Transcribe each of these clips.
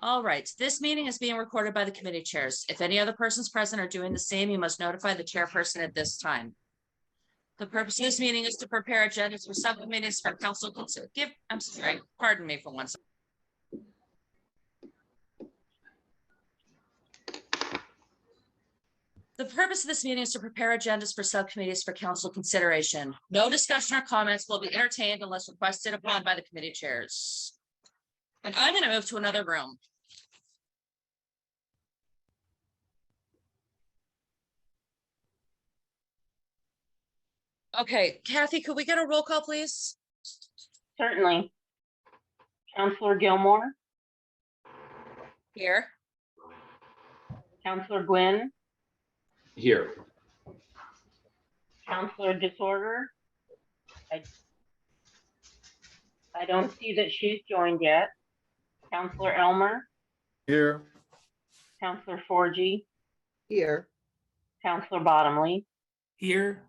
All right, this meeting is being recorded by the committee chairs. If any other persons present are doing the same, you must notify the chairperson at this time. The purpose of this meeting is to prepare agendas for subcommittees for council consider. I'm sorry, pardon me for one second. The purpose of this meeting is to prepare agendas for subcommittees for council consideration. No discussion or comments will be entertained unless requested upon by the committee chairs. And I'm going to move to another room. Okay, Kathy, could we get a roll call, please? Certainly. Councillor Gilmore. Here. Councillor Gwynn. Here. Councillor Disorder. I don't see that she's joined yet. Councillor Elmer. Here. Councillor Forgy. Here. Councillor Bottomley. Here.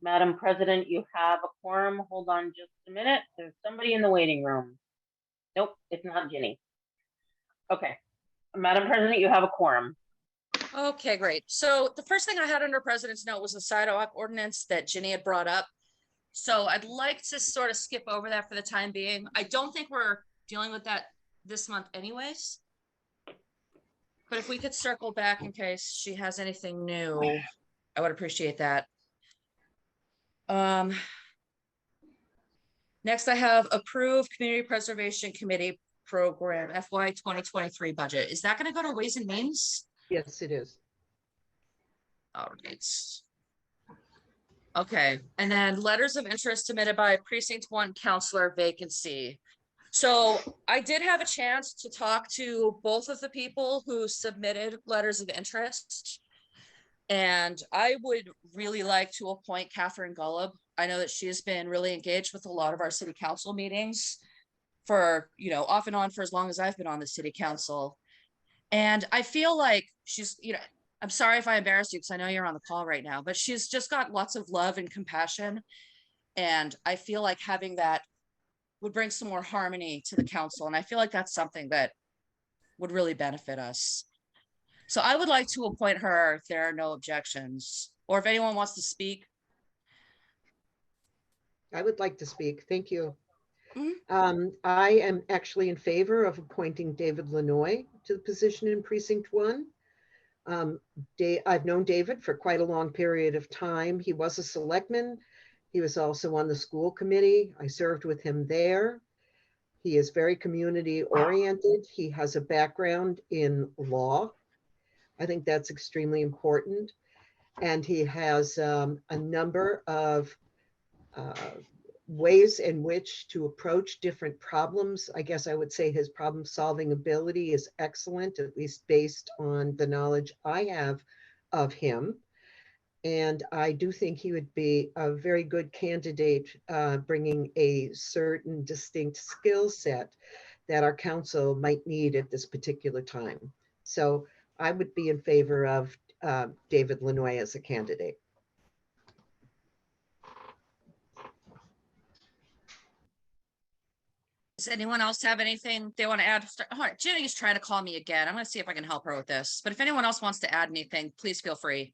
Madam President, you have a quorum. Hold on just a minute. There's somebody in the waiting room. Nope, it's not Ginny. Okay. Madam President, you have a quorum. Okay, great. So the first thing I had under President's note was the Sidewalk Ordinance that Ginny had brought up. So I'd like to sort of skip over that for the time being. I don't think we're dealing with that this month anyways. But if we could circle back in case she has anything new, I would appreciate that. Next I have approved Community Preservation Committee Program FY 2023 budget. Is that going to go to Ways and Means? Yes, it is. All right. Okay, and then letters of interest submitted by Precinct 1 Councilor vacancy. So I did have a chance to talk to both of the people who submitted letters of interest. And I would really like to appoint Catherine Gullub. I know that she has been really engaged with a lot of our city council meetings for, you know, off and on for as long as I've been on the city council. And I feel like she's, you know, I'm sorry if I embarrassed you because I know you're on the call right now, but she's just got lots of love and compassion. And I feel like having that would bring some more harmony to the council. And I feel like that's something that would really benefit us. So I would like to appoint her if there are no objections, or if anyone wants to speak. I would like to speak. Thank you. Mm-hmm. I am actually in favor of appointing David Lanoy to the position in Precinct 1. I've known David for quite a long period of time. He was a selectman. He was also on the school committee. I served with him there. He is very community oriented. He has a background in law. I think that's extremely important. And he has a number of ways in which to approach different problems. I guess I would say his problem solving ability is excellent, at least based on the knowledge I have of him. And I do think he would be a very good candidate, bringing a certain distinct skill set that our council might need at this particular time. So I would be in favor of David Lanoy as a candidate. Does anyone else have anything they want to add? Oh, Jenny's trying to call me again. I'm going to see if I can help her with this. But if anyone else wants to add anything, please feel free.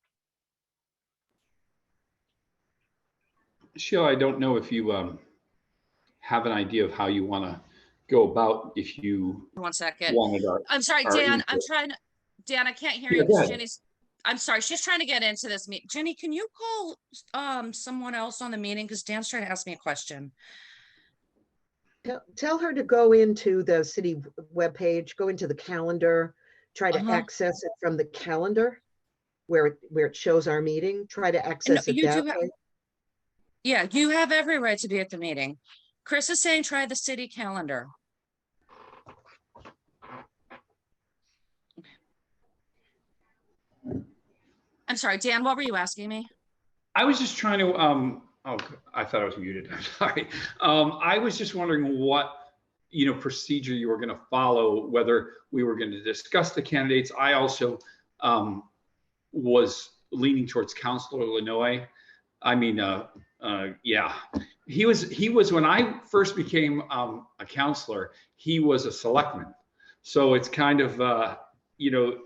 Sheila, I don't know if you have an idea of how you want to go about if you 1 second. I'm sorry, Dan. input. I'm trying to. Dan, I can't hear Yeah, you. Jenny's. I'm sorry. She's trying to get into this meeting. Jenny, can you call someone else on the meeting because Dan's trying to ask me a question. Tell her to go into the city webpage, go into the calendar, try to access it from the calendar where it shows our meeting. Try to access it that way. Yeah, you have every right to be at the meeting. Chris is saying try the city calendar. I'm sorry, Dan, what were you asking me? I was just trying to, oh, I thought I was muted. I'm sorry. I was just wondering what, procedure you were going to follow, whether we were going to discuss the candidates. I also was leaning towards Councilor Lanoy. I mean, yeah, he was when I first became a counselor, he was a selectman. So it's kind of, you know,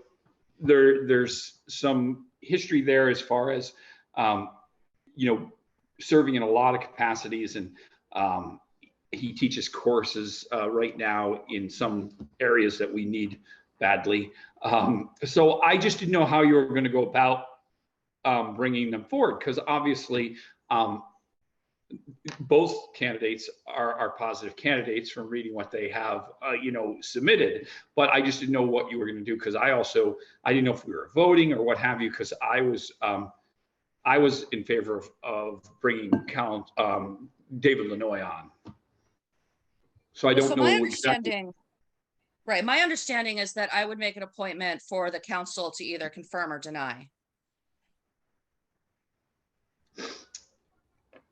there's some history there as far as, you know, serving in a lot of capacities, and he teaches courses right now in some areas that we need badly. So I just didn't know how you were going to go about bringing them forward, because obviously both candidates are positive candidates from reading what they have, you know, submitted. But I just didn't know what you were going to do, because I didn't know if we were voting or what have you, because I was in favor of bringing David Lanoy on. So I don't So know my exactly. understanding, right, my understanding is that I would make an appointment for the council to either confirm or deny.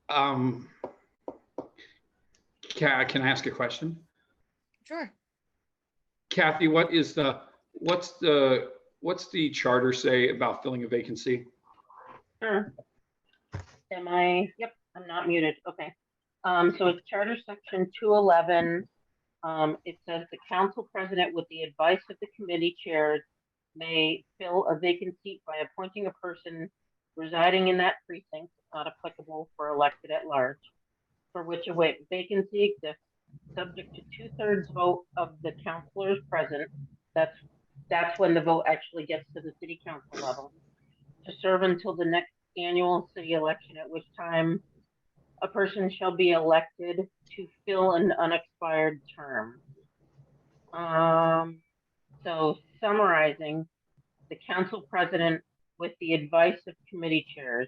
Can I ask a question? Sure. Kathy, what's the charter say about filling a vacancy? Sure. Am I? Yep, I'm not muted. Okay. So it's Charter Section 211. It says the council president, with the advice of the committee chairs, may fill a vacant seat by appointing a person residing in that precinct, not applicable for elected at large, for which a vacancy exists, subject to 2/3 vote of the councilors present. That's when the vote actually gets to the city council level, to serve until the next annual city election, at which time a person shall be elected to fill an unexpired term. So summarizing, the council president, with the advice of committee chairs,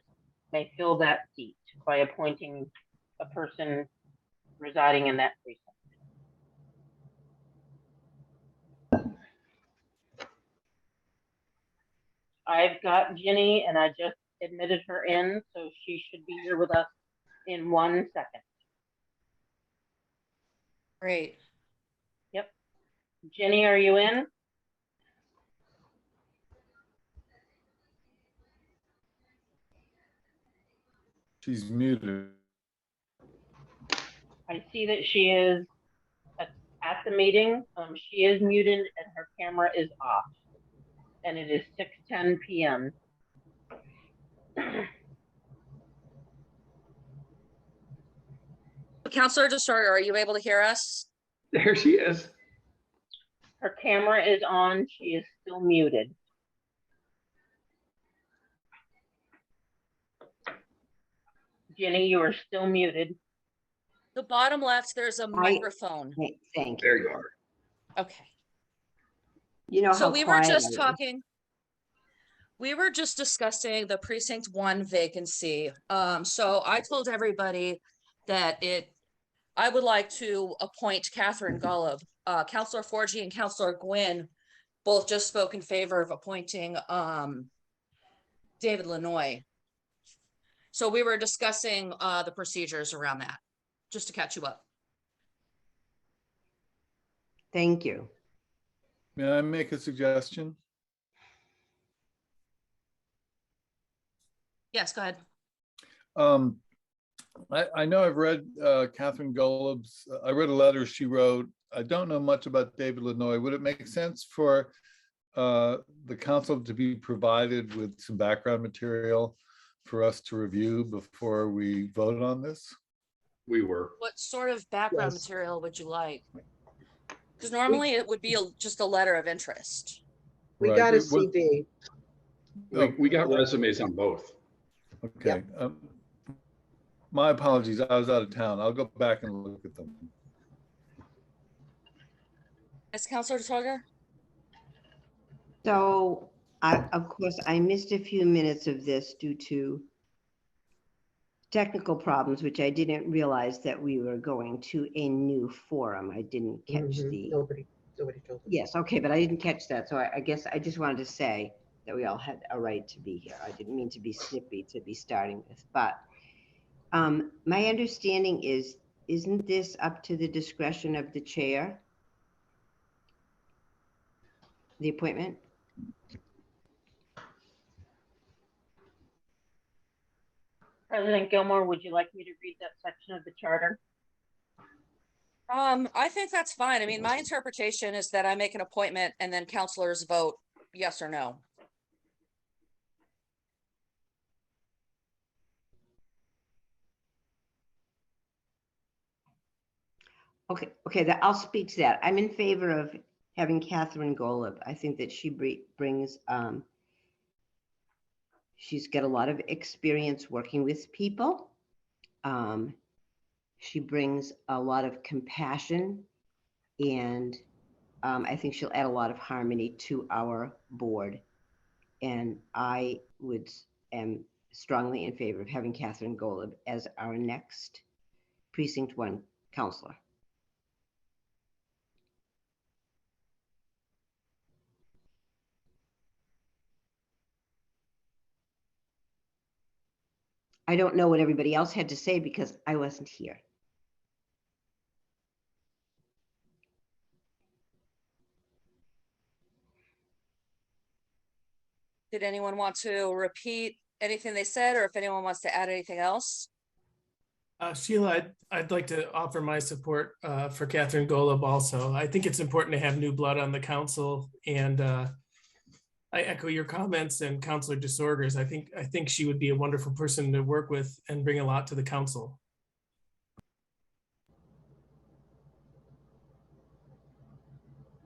may fill that seat by appointing a person residing in that precinct. I've got Ginny, and I just admitted her in, so she should be here with us in 1 second. Great. Yep. Ginny, are you in? She's muted. I see that she is at the meeting. She is muted and her camera is off. And it is 6:10 p.m. Counselor DeStroyer, are you able to hear us? There she is. Her camera is on. She is still muted. Ginny, you are still muted. The bottom left, there's a microphone. Thank you. There you are. Okay. You know So how we were quiet just I am. talking. We were just discussing the precinct 1 vacancy. So I told everybody that I would like to appoint Catherine Golub. Councilor Forgy and Councilor Gwynn both just spoke in favor of appointing David Lanoy. So we were discussing the procedures around that, just to catch you up. Thank you. May I make a suggestion? Yes, go ahead. I know I've read Catherine Golub's, I read a letter she wrote. I don't know much about David Lanoy. Would it make sense for the council to be provided with some background material for us to review before we vote on this? We were. What sort of background Yes. material would you like? Because normally it would be just a letter of interest. We Right. got a It was- CV. We got resumes on both. Okay. My apologies. I was out of town. I'll go back and look at them. Yes, Councilor DeStroyer? So, of course, I missed a few minutes of this due to technical problems, which I didn't realize that we were going to a new forum. I didn't catch the, Nobody told us. yes, okay, but I didn't catch that. So I guess I just wanted to say that we all had a right to be here. I didn't mean to be snippy to be starting with, but my understanding is, isn't this up to the discretion of the chair? The appointment? President Gilmore, would you like me to read that section of the charter? I think that's fine. I mean, my interpretation is that I make an appointment and then counselors vote yes or no. Okay, I'll speak to that. I'm in favor of having Catherine Golub. I think that she brings, she's got a lot of experience working with people. She brings a lot of compassion, and I think she'll add a lot of harmony to our board. And I am strongly in favor of having Catherine Golub as our next Precinct 1 counselor. I don't know what everybody else had to say because I wasn't here. Did anyone want to repeat anything they said, or if anyone wants to add anything else? Sheila, I'd like to offer my support for Catherine Golub also. I think it's important to have new blood on the council, and I echo your comments and Councilor DeSorgers. I think she would be a wonderful person to work with and bring a lot to the council.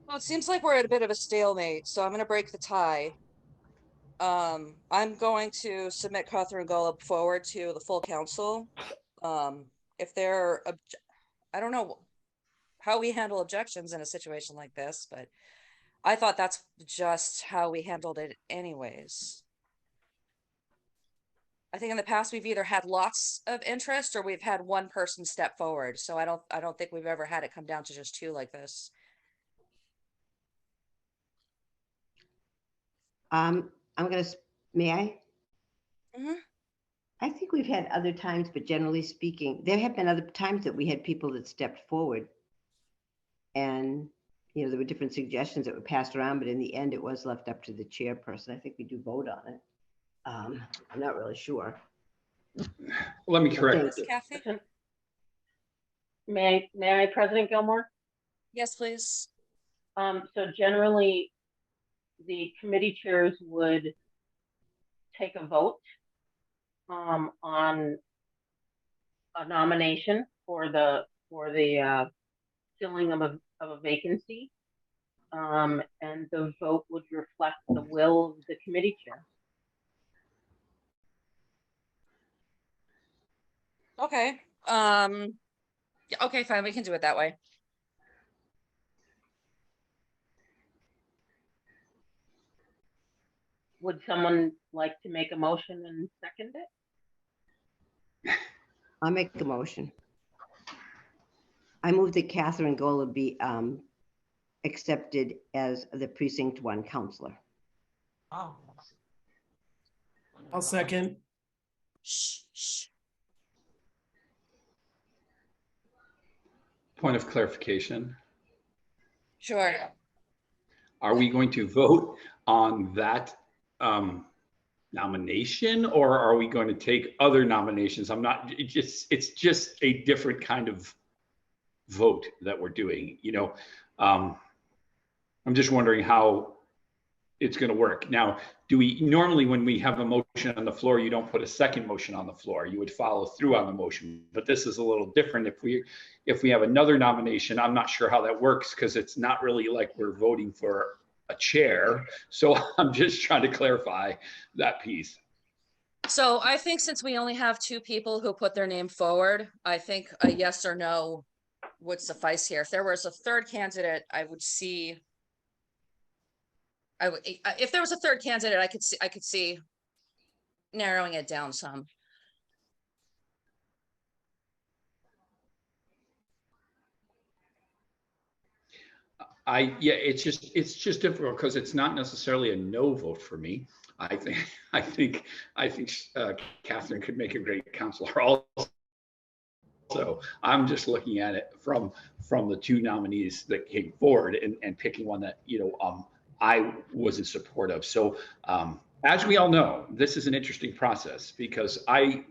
Well, it seems like we're at a bit of a stalemate, so I'm going to break the tie. I'm going to submit Catherine Golub forward to the full council. If there are, I don't know how we handle objections in a situation like this, but I thought that's just how we handled it anyways. I think in the past we've either had lots of interest or we've had one person step forward. So I don't think we've ever had it come down to just two like this. May I? Mm-hmm. I think we've had other times, but generally speaking, there have been other times that we had people that stepped forward. And, you know, there were different suggestions that were passed around, but in the end, it was left up to the chairperson. I think we do vote on it. I'm not really sure. Let me correct. Kathy? May I, President Gilmore? Yes, please. So generally, the committee chairs would take a vote on a nomination for the filling of a vacancy, and the vote would reflect the will of the committee chair. Okay. Yeah, okay, fine. We can do it that way. Would someone like to make a motion and second it? I'll make the motion. I move that Catherine Golub be accepted as the Precinct 1 counselor. Oh. I'll second. Shh. Point of clarification. Sure. Are we going to vote on that nomination, or are we going to take other nominations? It's just a different kind of vote that we're doing, you know. I'm just wondering how it's going to work. Now, do we normally, when we have a motion on the floor, you don't put a second motion on the floor, you would follow through on the motion, but this is a little different. If we have another nomination, I'm not sure how that works, because it's not really like we're voting for a chair. So I'm just trying to clarify that piece. So I think since we only have two people who put their name forward, I think a yes or no would suffice here. If there was a third candidate, if there was a third candidate, I could see narrowing it down some. Yeah, it's just difficult because it's not necessarily a no vote for me. I think Catherine could make a great counselor also. So I'm just looking at it from the two nominees that came forward and picking one that, you know, I was in support of. So as we all know, this is an interesting process because I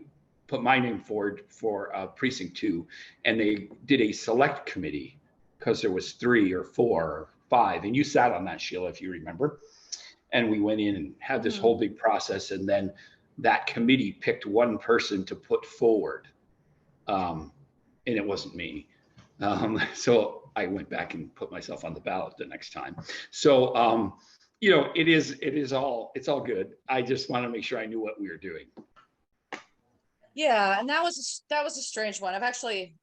put my name forward for precinct 2, and they did a select committee because there was 3 or 4 or 5, and you sat on that, Sheila, if you remember. And we went in and had this whole big process, and then that committee picked one person to put forward, and it wasn't me. So I went back and put myself on the ballot the next time. So you know, it's all good. I just want to make sure I knew what we were doing. Yeah, and that was a strange one. I've actually,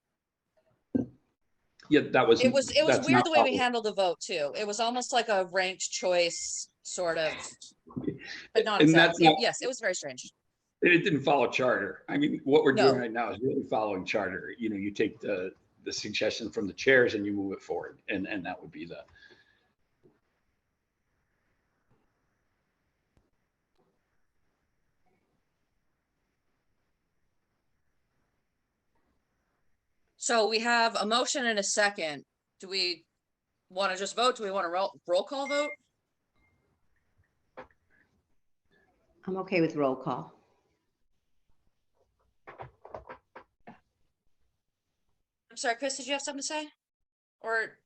Yeah, that was. it was that's weird not the way we how- handled the vote too. It was almost like a ranked choice sort of, but not And exactly. that's not- Yes, it was very strange. It didn't follow charter. I mean, what we're doing No. right now is really following charter. You know, you take the suggestion from the chairs and you move it forward, and that would be the. So we have a motion and a second. Do we want to just vote? Do we want to roll call vote? I'm okay with roll call. I'm sorry, Chris, did you have something to say? Or,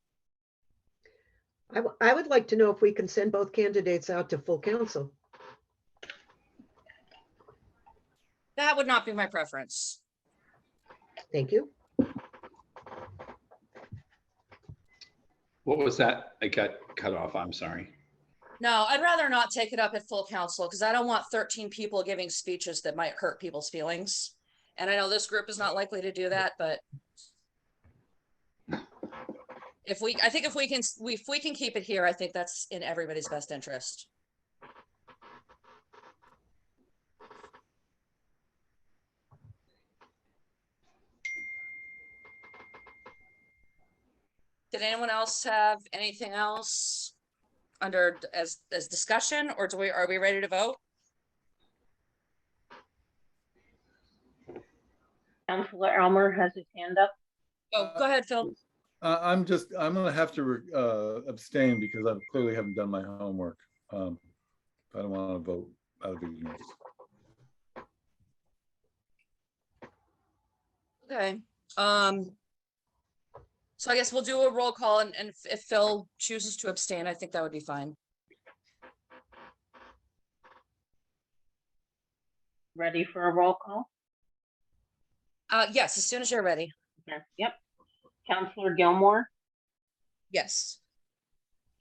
I would like to know if we can send both candidates out to full council. that would not be my preference. Thank you. What was that? I got cut off. I'm sorry. No, I'd rather not take it up at full council because I don't want 13 people giving speeches that might hurt people's feelings. And I know this group is not likely to do that, but I think if we can keep it here, I think that's in everybody's best interest. Did anyone else have anything else under as discussion, or are we ready to vote? Councilor Elmer has his hand up. Oh, go ahead, Phil. I'm gonna have to abstain because I clearly haven't done my homework. I don't want to vote out of ignorance. Okay. So I guess we'll do a roll call, and if Phil chooses to abstain, I think that would be fine. Ready for a roll call? Yes, as soon as you're ready. Yes. Yep. Councilor Gilmore, Yes.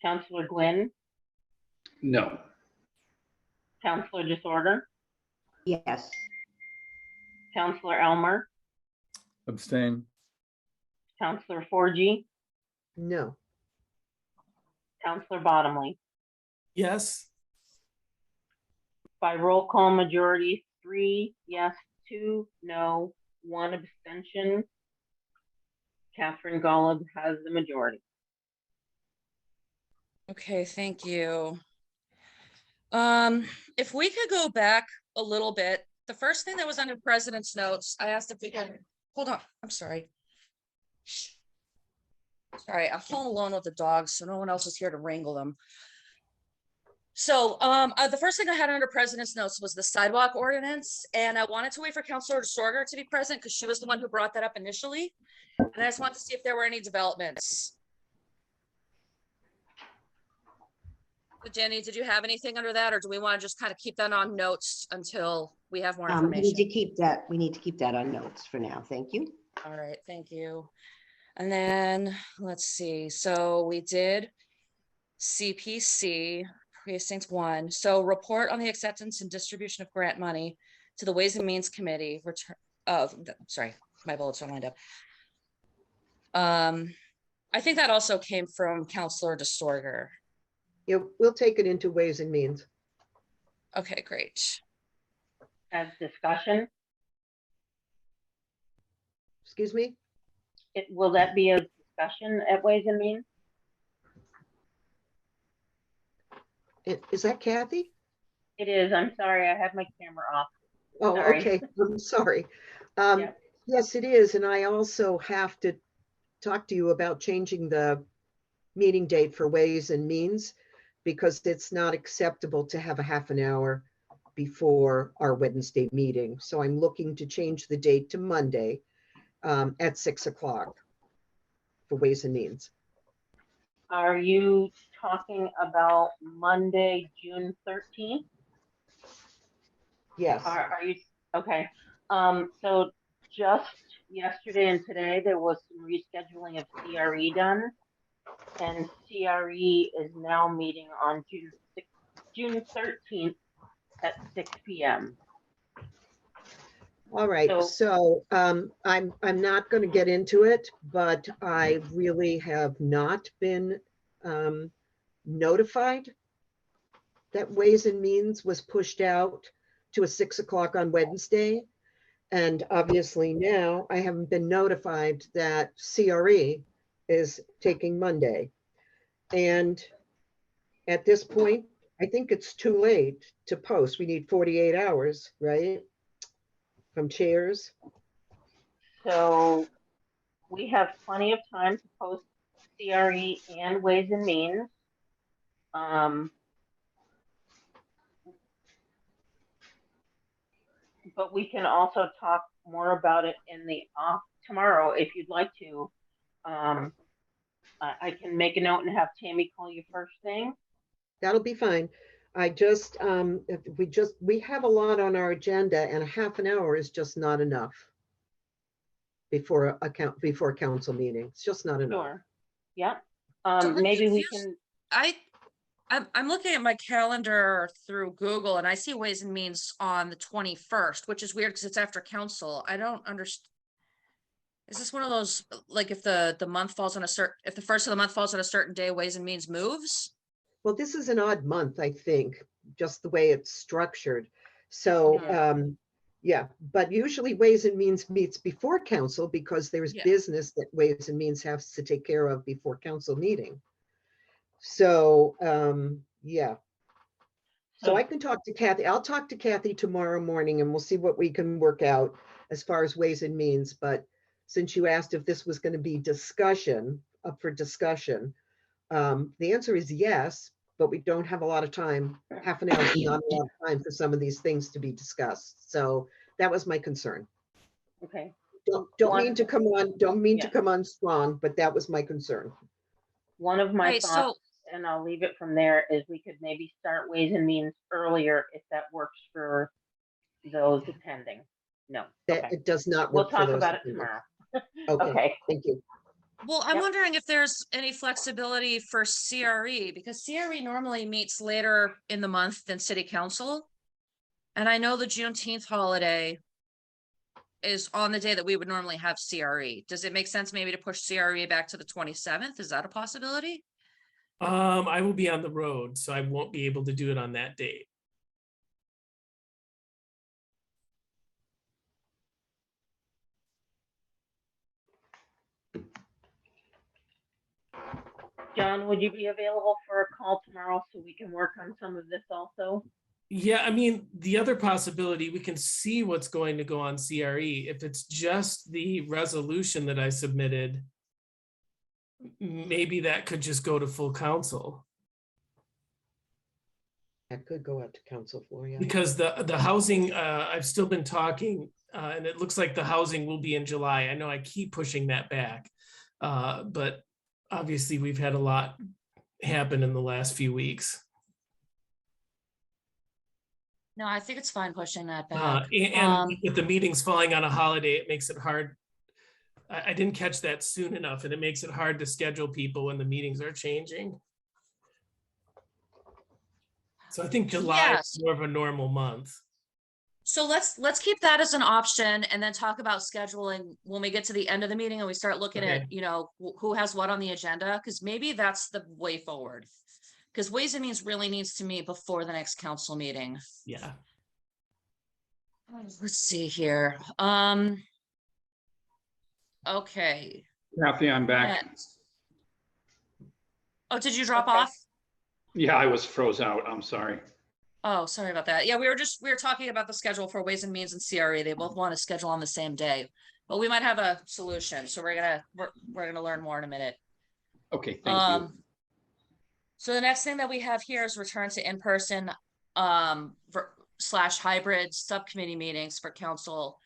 Councilor Gwynn, No. Councilor Disorder, Yes. Councilor Elmer, Abstain. Councilor Forgy, No. Councilor Bottomley. Yes. By roll call majority, 3 yes, 2 no, 1 abstention. Catherine Golub has the majority. Okay, thank you. If we could go back a little bit, the first thing that was under president's notes, I asked if we could, hold on, I'm sorry. Sorry, I'm home alone with the dogs, so no one else is here to wrangle them. So the first thing I had under president's notes was the sidewalk ordinance, and I wanted to wait for Councilor Sorger to be present because she was the one who brought that up initially. And I just wanted to see if there were any developments. Jenny, did you have anything under that, or do we want to just kind of keep that on notes until we have more We information? need to keep that. We need to keep that on notes for now. Thank you. All right, thank you. And then let's see. So we did CPC precinct 1. So report on the acceptance and distribution of grant money to the Ways and Means Committee. Sorry, my bullets are lined up. I think that also came from Councilor Disorder. Yeah, we'll take it into Ways and Means. Okay, great. As discussion, Excuse me? will that be a discussion at Ways and Means? Is that Kathy? It is. I'm sorry. I have my camera off. Oh, Sorry. okay. I'm sorry. Yeah. Yes, it is. And I also have to talk to you about changing the meeting date for Ways and Means because it's not acceptable to have a half an hour before our Wednesday meeting. So I'm looking to change the date to Monday at 6 o'clock for Ways and Means. Are you talking about Monday, June 13th? Yes. Are you, okay. So just yesterday and today, there was some rescheduling of CRE done. And CRE is now meeting on June 13th at 6 p.m. All right, so I'm not going to get into it, but I really have not been notified that Ways and Means was pushed out to a 6 o'clock on Wednesday. And obviously now I haven't been notified that CRE is taking Monday. And at this point, I think it's too late to post. We need 48 hours, right? From chairs. So we have plenty of time to post CRE and Ways and Means. But we can also talk more about it in the tomorrow if you'd like to. I can make a note and have Tammy call you first thing. That'll be fine. I just, we have a lot on our agenda and a half an hour is just not enough before before council meeting. It's just not enough. Sure. Yeah. So Maybe we can. I'm looking at my calendar through Google and I see Ways and Means on the 21st, which is weird because it's after council. I don't understand. Is this one of those, like if the month falls on if the first of the month falls on a certain day, Ways and Means moves? Well, this is an odd month, I think, just the way it's structured. So, yeah, but usually Ways and Means meets before council because there's business that Ways and Means has to take care of before council meeting. So, yeah. So I can talk to Kathy. I'll talk to Kathy tomorrow morning and we'll see what we can work out as far as Ways and Means. But since you asked if this was going to be up for discussion, the answer is yes, but we don't have a lot of time. Half an hour is not a lot of time for some of these things to be discussed. So that was my concern. Okay. Don't mean to come on strong, but that was my concern. One of my thoughts, and I'll leave it from there, is we could maybe start Ways and Means earlier if that works for those attending. No, it does not work. work. We'll talk about it tomorrow. Okay. Thank you. Well, I'm wondering if there's any flexibility for CRE because CRE normally meets later in the month than City Council. And I know the Juneteenth holiday is on the day that we would normally have CRE. Does it make sense maybe to push CRE back to the 27th? Is that a possibility? I will be on the road, so I won't be able to do it on that date. John, would you be available for a call tomorrow so we can work on some of this also? Yeah, I mean, the other possibility, we can see what's going to go on CRE. If it's just the resolution that I submitted, maybe that could just go to full council. That could go out to council floor, yeah. Because the housing, I've still been talking, and it looks like the housing will be in July. I know I keep pushing that back, but obviously we've had a lot happen in the last few weeks. No, I think it's fine pushing that back. And with the meetings falling on a holiday, it makes it hard. I didn't catch that soon enough, and it makes it hard to schedule people when the meetings are changing. So I think July is more of a normal month. So let's keep that as an option and then talk about scheduling when we get to the end of the meeting and we start looking at, who has what on the agenda, because maybe that's the way forward. Because Ways and Means really needs to meet before the next council meeting. Yeah. Let's see here. Okay. Kathy, I'm back. Oh, did you drop off? Yeah, I was froze out. I'm sorry. Oh, sorry about that. Yeah, we were talking about the schedule for Ways and Means and CRE. They both want to schedule on the same day, but we might have a solution. So we're gonna learn more in a minute. Okay, thank you. So the next thing that we have here is return to in-person slash hybrid subcommittee meetings for council.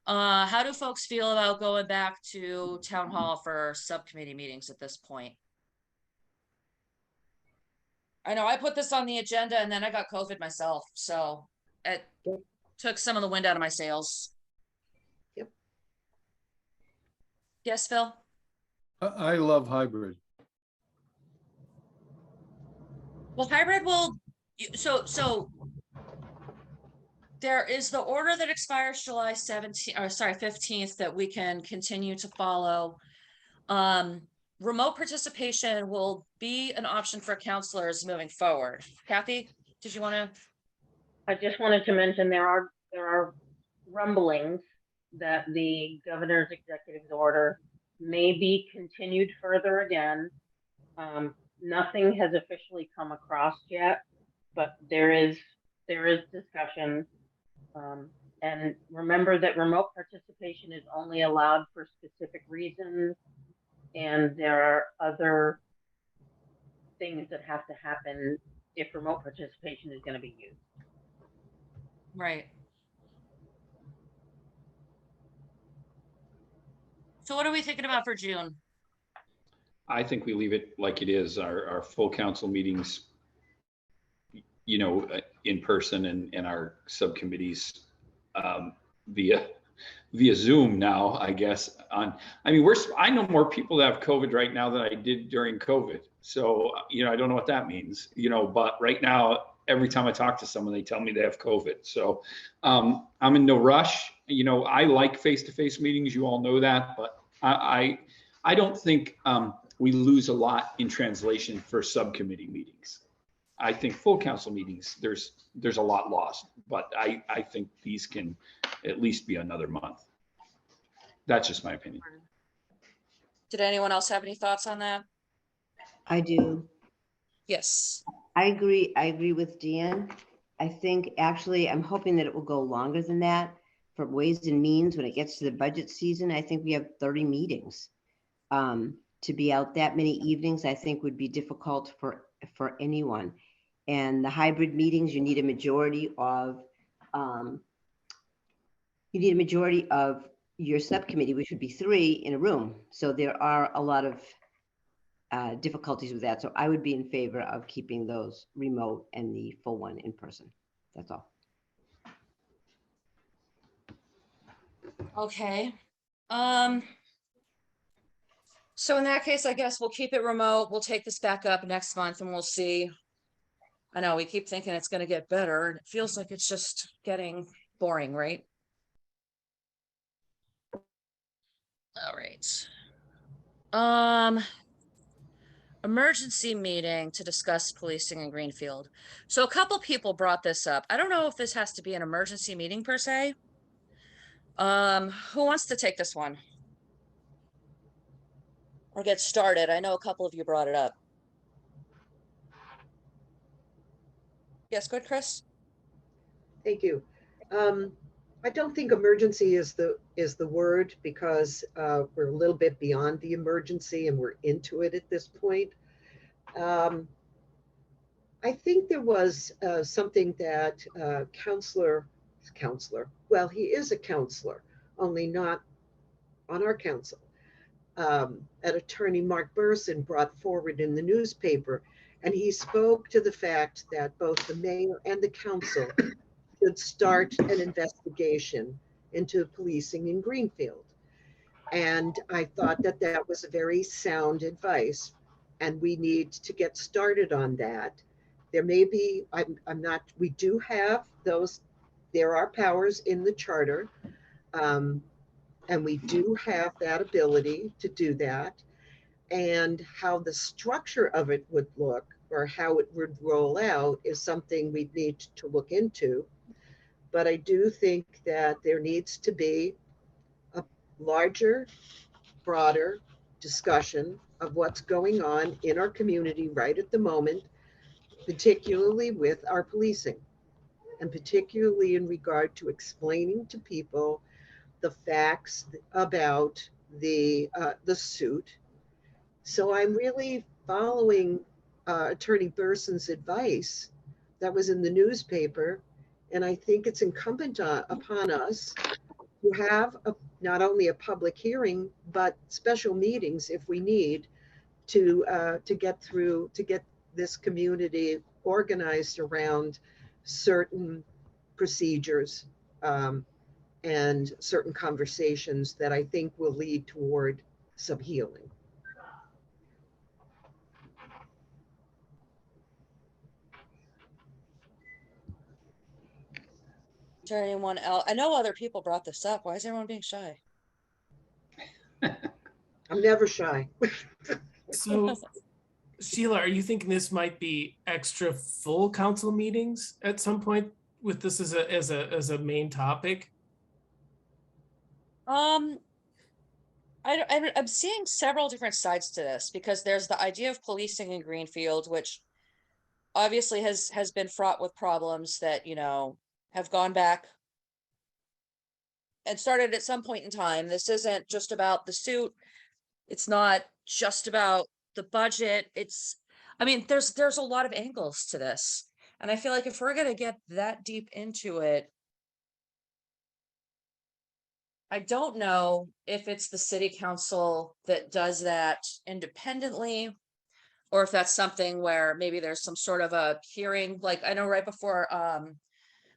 How do folks feel about going back to town hall for subcommittee meetings at this point? I know I put this on the agenda and then I got COVID myself, so it took some of the wind out of my sails. Yep. Yes, Phil? I love hybrid. Well, hybrid will, so there is the order that expires July 17th, or sorry, 15th, that we can continue to follow. Remote participation will be an option for counselors moving forward. Kathy, did you want to? I just wanted to mention there are rumblings that the governor's executive order may be continued further again. Nothing has officially come across yet, but there is discussion. And remember that remote participation is only allowed for specific reasons, and there are other things that have to happen if remote participation is going to be used. Right. So what are we thinking about for June? I think we leave it like it is, our full council meetings, you know, in person, and our subcommittees via Zoom now, I guess. I mean, I know more people that have COVID right now than I did during COVID. So, you know, I don't know what that means, you know, but right now, every time I talk to someone, they tell me they have COVID. So I'm in no rush. You know, I like face-to-face meetings. You all know that, but I don't think we lose a lot in translation for subcommittee meetings. I think full council meetings, there's a lot lost, but I think these can at least be another month. That's just my opinion. Did anyone else have any thoughts on that? I do. Yes. I agree with Dan. I think actually I'm hoping that it will go longer than that for Ways and Means. When it gets to the budget season, I think we have 30 meetings. To be out that many evenings, I think would be difficult for anyone. And the hybrid meetings, you need a majority of your subcommittee, which would be 3 in a room. So there are a lot of difficulties with that. So I would be in favor of keeping those remote and the full one in person. That's all. Okay. So in that case, I guess we'll keep it remote. We'll take this back up next month and we'll see. I know we keep thinking it's going to get better, and it feels like it's just getting boring, right? All right. Emergency meeting to discuss policing in Greenfield. So a couple people brought this up. I don't know if this has to be an emergency meeting per se. Who wants to take this one? Or get started? I know a couple of you brought it up. Yes, good, Chris? Thank you. I don't think emergency is the word, because we're a little bit beyond the emergency and we're into it at this point. I think there was something that counselor, well, he is a counselor, only not on our council, at Attorney Mark Burson brought forward in the newspaper. And he spoke to the fact that both the mayor and the council should start an investigation into policing in Greenfield. And I thought that that was a very sound advice, and we need to get started on that. There may be, we do have those, there are powers in the charter, and we do have that ability to do that. And how the structure of it would look, or how it would roll out, is something we need to look into. But I do think that there needs to be a larger, broader discussion of what's going on in our community right at the moment, particularly with our policing, and particularly in regard to explaining to people the facts about the suit. So I'm really following Attorney Burson's advice that was in the newspaper, And I think it's incumbent upon us to have not only a public hearing, but special meetings if we need to get this community organized around certain procedures and certain conversations that I think will lead toward some healing. Is there anyone else? I know other people brought this up. Why is everyone being shy? I'm never shy. So Sheila, are you thinking this might be extra full council meetings at some point with this as a main topic? I'm seeing several different sides to this because there's the idea of policing in Greenfield, which obviously has been fraught with problems that, you know, have gone back and started at some point in time. This isn't just about the suit. It's not just about the budget. I mean, there's a lot of angles to this. And I feel like if we're gonna get that deep into it, I don't know if it's the city council that does that independently, or if that's something where maybe there's some sort of a hearing. Like I know right before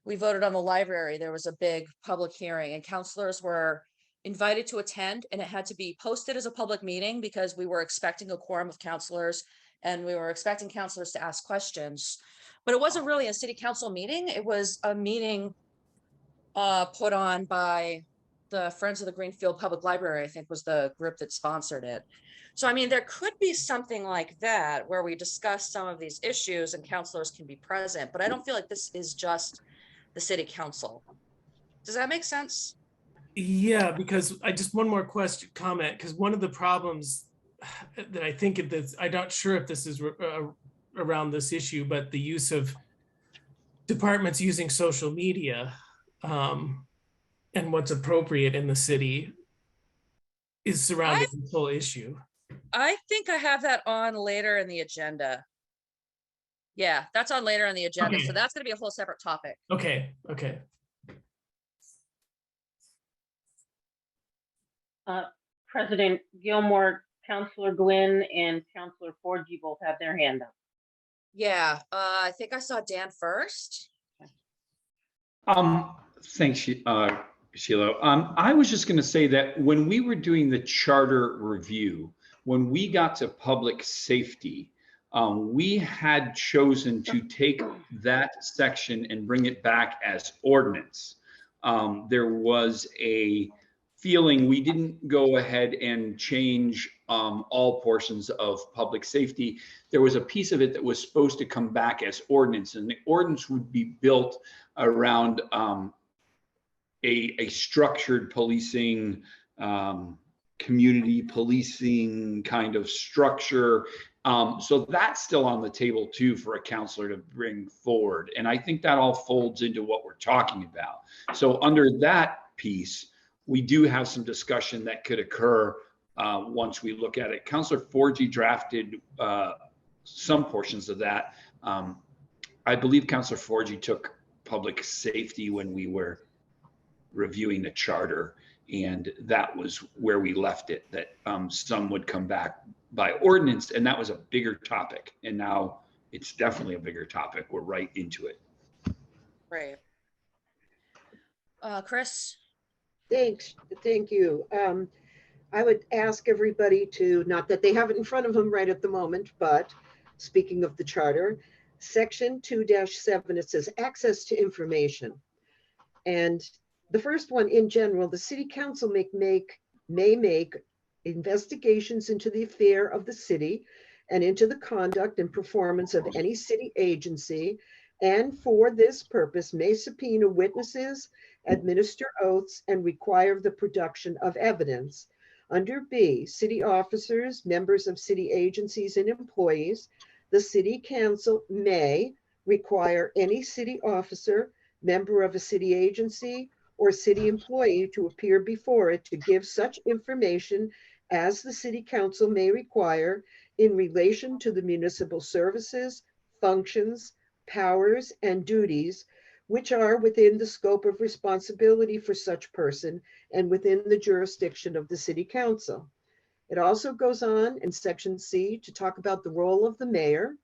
we voted on the library, there was a big public hearing and counselors were invited to attend, and it had to be posted as a public meeting because we were expecting a quorum of counselors and we were expecting counselors to ask questions. But it wasn't really a city council meeting. It was a meeting put on by the Friends of the Greenfield Public Library, I think was the group that sponsored it. So, I mean, there could be something like that where we discuss some of these issues and counselors can be present, but I don't feel like this is just the city council. Does that make sense? Yeah, because one more comment, because one of the problems that I think of this, I'm not sure if this is around this issue, but the use of departments using social media and what's appropriate in the city is surrounding this whole issue. I think I have that on later in the agenda. Yeah, that's on later in the agenda. Okay. So that's going to be a whole separate topic. Okay. President Gilmore, Councilor Gwynn, and Councilor Forgy both have their hand up. Yeah, I think I saw Dan first. Thanks, Sheila. I was just going to say that when we were doing the charter review, when we got to public safety, we had chosen to take that section and bring it back as ordinance. There was a feeling we didn't go ahead and change all portions of public safety. There was a piece of it that was supposed to come back as ordinance, and the ordinance would be built around a structured policing, community policing kind of structure. So that's still on the table too for a counselor to bring forward. And I think that all folds into what we're talking about. So under that piece, we do have some discussion that could occur once we look at it. Councilor Forgy drafted some portions of that. I believe Councilor Forgy took public safety when we were reviewing the charter, and that was where we left it, that some would come back by ordinance, and that was a bigger topic. And now it's definitely a bigger topic. We're right into it. Right. Chris? Thank you. I would ask everybody to, not that they have it in front of them right at the moment, but speaking of the charter, section 2-7, it says access to information. And the first one, in general, the city council may make investigations into the affair of the city and into the conduct and performance of any city agency, and for this purpose may subpoena witnesses, administer oaths, and require the production of evidence. Under B, city officers, members of city agencies, and employees, the city council may require any city officer, member of a city agency, or city employee to appear before it to give such information as the city council may require in relation to the municipal services, functions, powers, and duties which are within the scope of responsibility for such person and within the jurisdiction of the city council. It also goes on in section C to talk about the role of the mayor,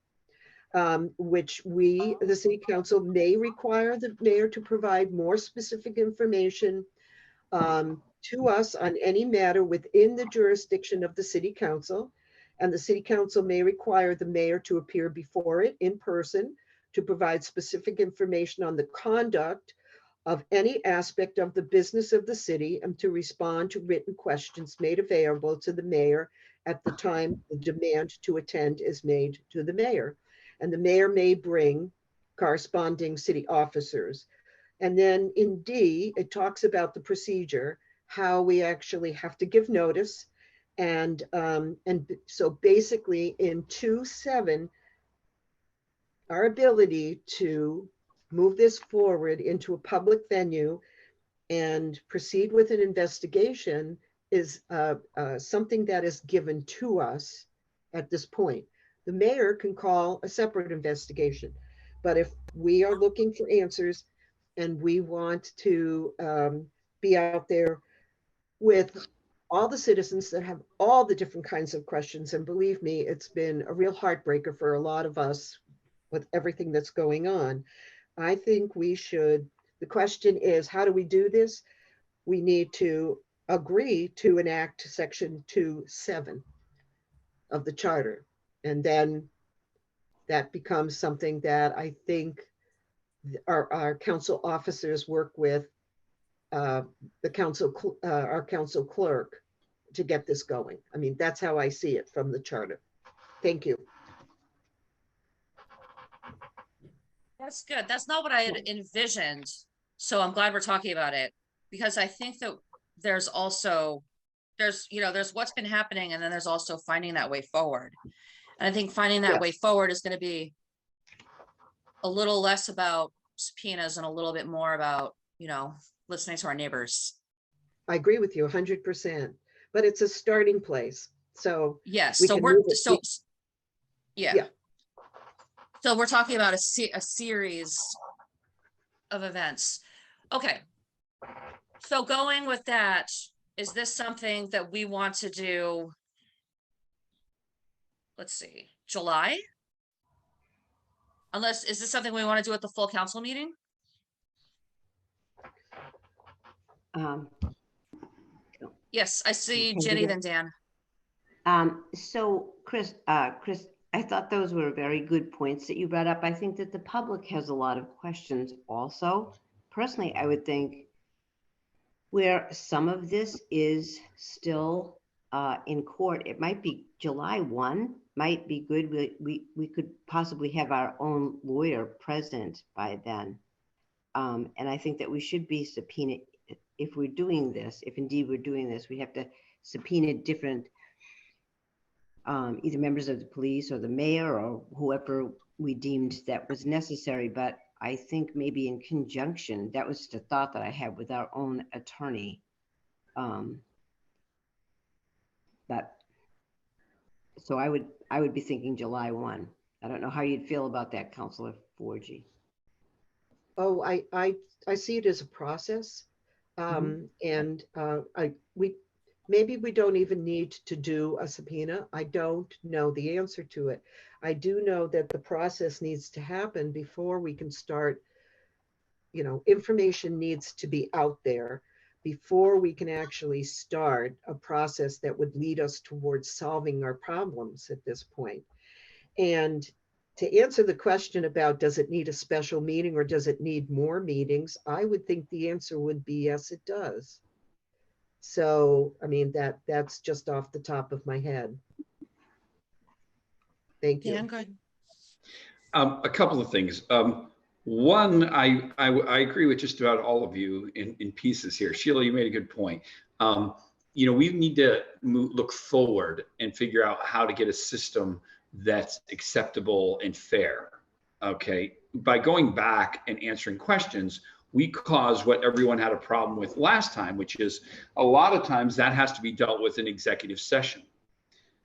which we, the city council, may require the mayor to provide more specific information to us on any matter within the jurisdiction of the city council. And the city council may require the mayor to appear before it in person to provide specific information on the conduct of any aspect of the business of the city and to respond to written questions made available to the mayor at the time the demand to attend is made to the mayor. And the mayor may bring corresponding city officers. And then in D, it talks about the procedure, how we actually have to give notice. And so basically in 2.7, our ability to move this forward into a public venue and proceed with an investigation is something that is given to us at this point. The mayor can call a separate investigation, but if we are looking for answers and we want to be out there with all the citizens that have all the different kinds of questions, and believe me, it's been a real heartbreaker for a lot of us with everything that's going on. I think we should, the question is, how do we do this? We need to agree to enact section 2.7 of the charter. And then that becomes something that I think our council officers work with our council clerk to get this going. I mean, that's how I see it from the charter. Thank you. That's good. That's not what I had envisioned. So I'm glad we're talking about it, because I think that there's also, there's what's been happening, and then there's also finding that way forward. And I think finding that way forward is going to be a little less about subpoenas and a little bit more about, listening to our neighbors. I agree with you 100%, but it's a starting place. So yes, we so can we're move it. so yeah. Yeah. So we're talking about a series of events. Okay. So going with that, is this something that we want to do? Let's see, July? Unless, is this something we want to do at the full council meeting? Yes, I see Jenny, then Dan. So Chris, I thought those were very good points that you brought up. I think that the public has a lot of questions also. Personally, I would think where some of this is still in court, it might be July 1, might be good. We could possibly have our own lawyer present by then. And I think that we should be subpoenaed, if we're doing this, if indeed we're doing this, we have to subpoena different either members of the police or the mayor or whoever we deemed that was necessary. But I think maybe in conjunction, that was the thought that I had with our own attorney. But so I would be thinking July 1. I don't know how you'd feel about that, Councilor Forgy. Oh, I see it as a process. And maybe we don't even need to do a subpoena. I don't know the answer to it. I do know that the process needs to happen before we can start, information needs to be out there before we can actually start a process that would lead us towards solving our problems at this point. And to answer the question about does it need a special meeting or does it need more meetings, I would think the answer would be yes, it does. So, I mean, that's just off the top of my head. Thank you. Yeah, good. A couple of things. One, I agree with just about all of you in pieces here. Sheila, you made a good point. We need to look forward and figure out how to get a system that's acceptable and fair. Okay, by going back and answering questions, we cause what everyone had a problem with last time, which is a lot of times that has to be dealt with in executive session.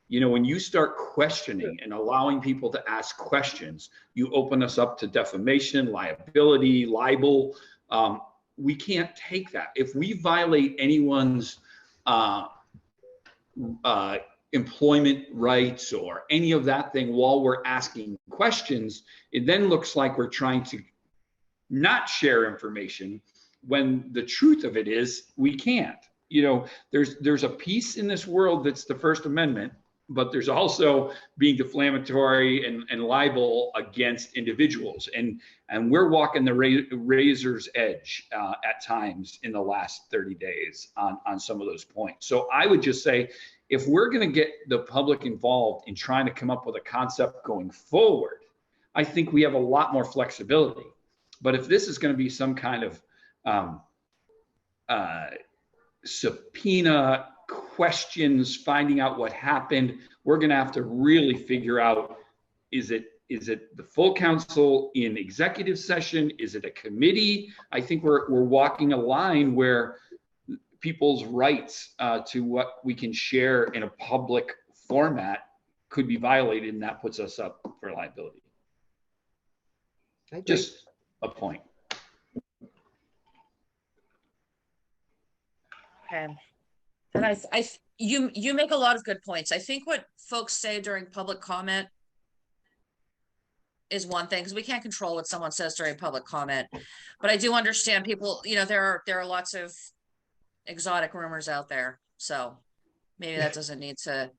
You know, when you start questioning and allowing people to ask questions, you open us up to defamation, liability, libel. We can't take that. If we violate anyone's employment rights or any of that thing while we're asking questions, it then looks like we're trying to not share information when the truth of it is we can't. You know, there's a piece in this world that's the First Amendment, but there's also being defamatory and libel against individuals. And we're walking the razor's edge at times in the last 30 days on some of those points. So I would just say, if we're going to get the public involved in trying to come up with a concept going forward, I think we have a lot more flexibility. But if this is going to be some kind of subpoena, questions, finding out what happened, we're going to have to really figure out, is it the full council in executive session? Is it a committee? I think we're walking a line where people's rights to what we can share in a public format could be violated, and that puts us up for liability. Just a point. Okay. And you make a lot of good points. I think what folks say during public comment is one thing, because we can't control what someone says during public comment. But I do understand people, you know, there are lots of exotic rumors out there. So maybe that doesn't need to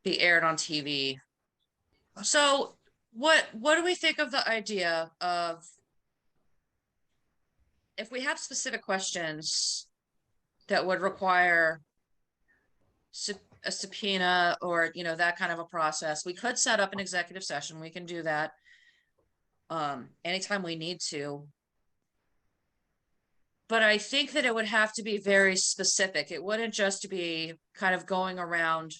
be aired on TV. So what do we think of the idea of, if we have specific questions that would require a subpoena or, you know, that kind of a process, we could set up an executive session. We can do that anytime we need to. But I think that it would have to be very specific. It wouldn't just be kind of going around.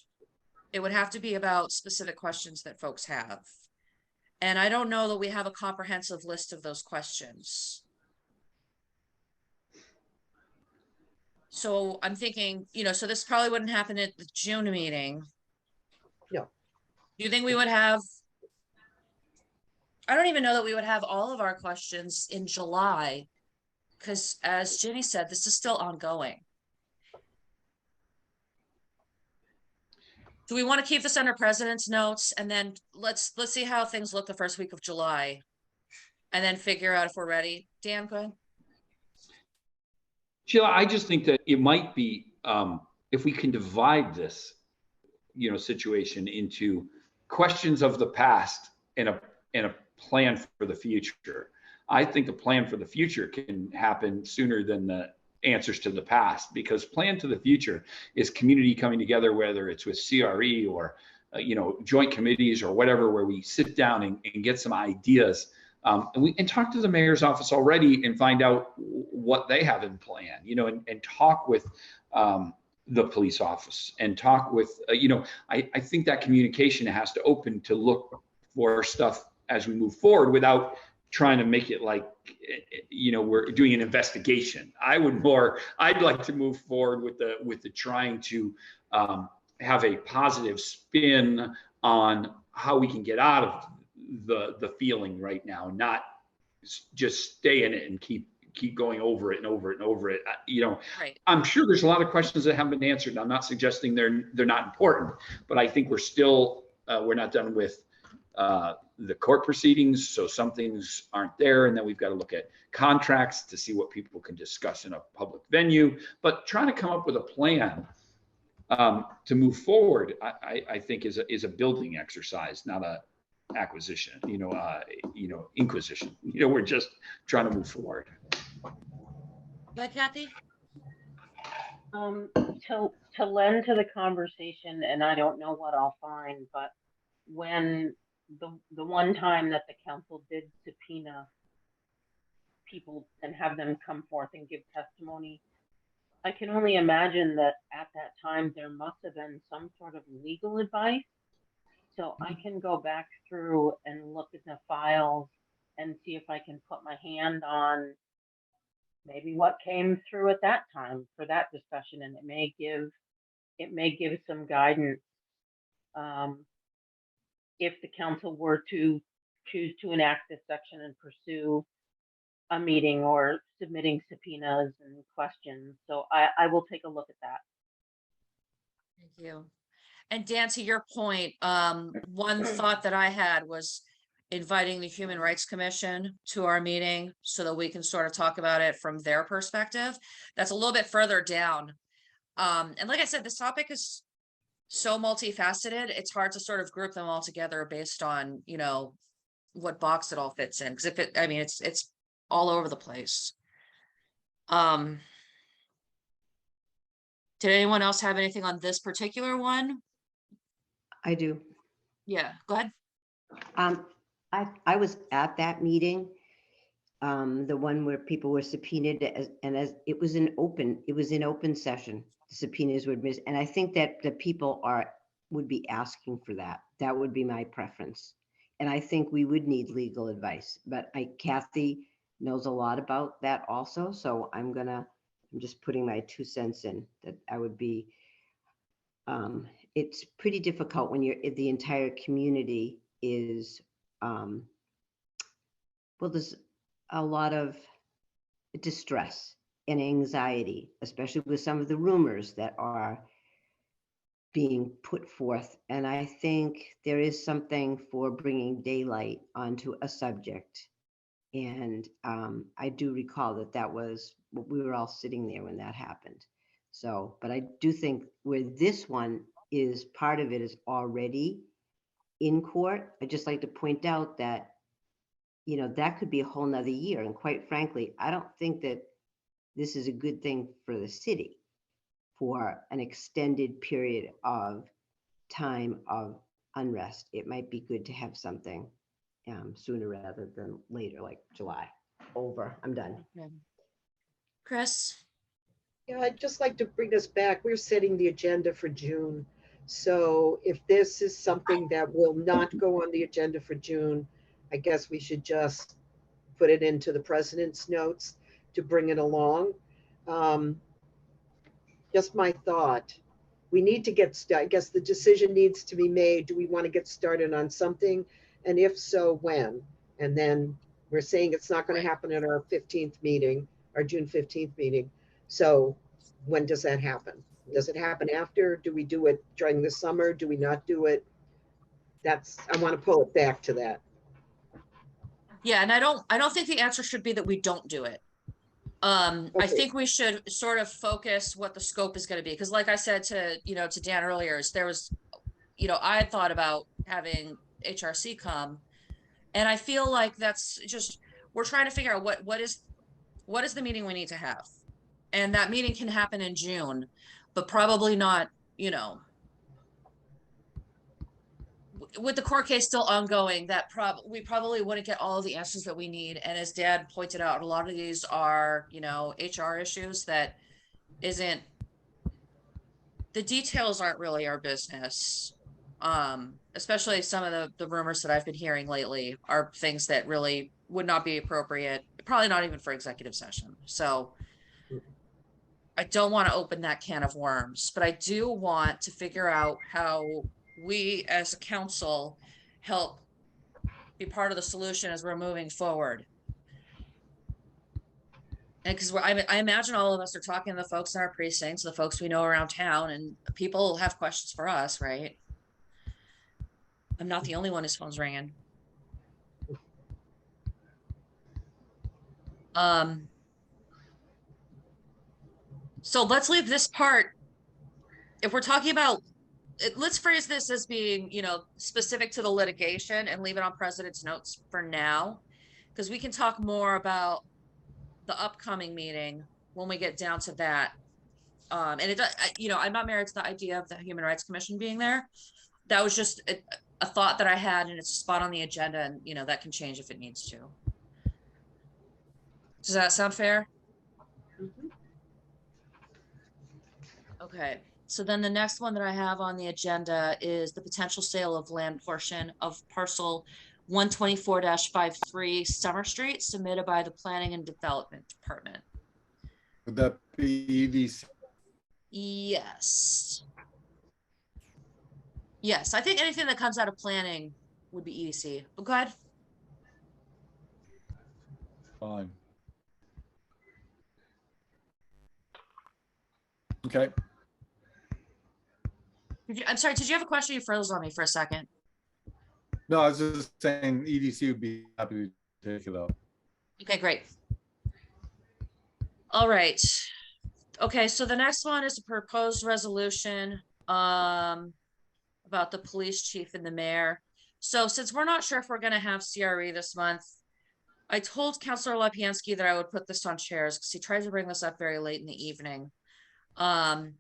It would have to be about specific questions that folks have. And I don't know that we have a comprehensive list of those questions. So I'm thinking, you know, so this probably wouldn't happen at the June meeting. No. Do you think we would have, I don't even know that we would have all of our questions in July, because as Ginny said, this is still ongoing. Do we want to keep this under president's notes, and then let's see how things look the first week of July, and then figure out if we're ready? Dan, go ahead. Sheila, I just think that it might be, if we can divide this, you know, situation into questions of the past and a plan for the future. I think the plan for the future can happen sooner than the answers to the past, because plan to the future is community coming together, whether it's with CRE or, you know, joint committees or whatever, where we sit down and get some ideas. And talk to the mayor's office already and find out what they have in plan, you know, and talk with the police office and talk with, you know, I think that communication has to open to look for stuff as we move forward without trying to make it like, you know, we're doing an investigation. I'd like to move forward with the trying to have a positive spin on how we can get out of the feeling right now, not just stay in it and keep going over it and over it and over it. You know, Right. I'm sure there's a lot of questions that haven't been answered. I'm not suggesting they're not important, but I think we're still we're not done with the court proceedings, so some things aren't there, and then we've got to look at contracts to see what people can discuss in a public venue. But trying to come up with a plan to move forward, I think is a building exercise, not a acquisition, inquisition. We're just trying to move forward. But Kathy? To lend to the conversation, and I don't know what I'll find, but when the one time that the council did subpoena people and have them come forth and give testimony, I can only imagine that at that time there must have been some sort of legal advice. So I can go back through and look at the files and see if I can put my hand on maybe what came through at that time for that discussion, and it may give some guidance if the council were to choose to enact this section and pursue a meeting or submitting subpoenas and questions. So I will take a look at that. Thank you. And Dan, to your point, one thought that I had was inviting the Human Rights Commission to our meeting so that we can sort of talk about it from their perspective. That's a little bit further down. And like I said, this topic is so multifaceted, it's hard to sort of group them all together based on, you know, what box it all fits in. Because if it, I mean, it's all over the place. Did anyone else have anything on this particular one? I do. Yeah, go ahead. I was at that meeting, the one where people were subpoenaed as it was in open session. The subpoenas were missed, and I think that the people would be asking for that. That would be my preference. And I think we would need legal advice, but Kathy knows a lot about that also. So I'm just putting my 2 cents in that I would be, it's pretty difficult when the entire community is, well, there's a lot of distress and anxiety, especially with some of the rumors that are being put forth. And I think there is something for bringing daylight onto a subject. And I do recall that we were all sitting there when that happened. So, but I do think where this one is, part of it is already in court. I'd just like to point out that, you know, that could be a whole nother year. And quite frankly, I don't think that this is a good thing for the city for an extended period of time of unrest. It might be good to have something sooner rather than later, like July. Over. I'm done. Okay. Chris? Yeah, I'd just like to bring us back. We're setting the agenda for June. So if this is something that will not go on the agenda for June, I guess we should just put it into the president's notes to bring it along. Just my thought. We need to get started. I guess the decision needs to be made. Do we want to get started on something? And if so, when? And then we're saying it's not going to happen at our 15th meeting, our June 15th meeting. So when does that happen? Does it happen after? Do we do it during the summer? Do we not do it? I want to pull it back to that. Yeah, and I don't think the answer should be that we don't do it. I Okay. think we should sort of focus what the scope is going to be. Because like I said to Dan earlier, there was, I had thought about having HRC come, and I feel like that's just, we're trying to figure out what is the meeting we need to have. And that meeting can happen in June, but probably not, with the court case still ongoing, we probably wouldn't get all of the answers that we need. And as Dad pointed out, a lot of these are, HR issues that the details aren't really our business. Especially some of the rumors that I've been hearing lately are things that really would not be appropriate, probably not even for executive session. So I don't want to open that can of worms, but I do want to figure out how we as a council help be part of the solution as we're moving forward. And because I imagine all of us are talking to the folks in our precincts, the folks we know around town, and people have questions for us, right? I'm not the only one whose phone's ringing. So let's leave this part. If we're talking about let's phrase this as being, specific to the litigation and leave it on president's notes for now, because we can talk more about the upcoming meeting when we get down to that. And it, I'm not married to the idea of the Human Rights Commission being there. That was just a thought that I had, and it's a spot on the agenda, and that can change if it needs to. Does that sound fair? Mhm. Okay. So then the next one that I have on the agenda is the potential sale of land portion of parcel 124-53 Summer Street submitted by the Planning and Development Department. Would that be EDC? Yes. Yes, I think anything that comes out of planning would be EDC. But go ahead. Fine. Okay. I'm sorry, did you have a question? You froze on me for a second. No, I was just saying EDC would be happy to take it up. Okay, great. All right. Okay, so the next one is a proposed resolution about the police chief and the mayor. So since we're not sure if we're gonna have CRE this month, I told Councilor Lapinski that I would put this on chairs because he tried to bring this up very late in the evening. I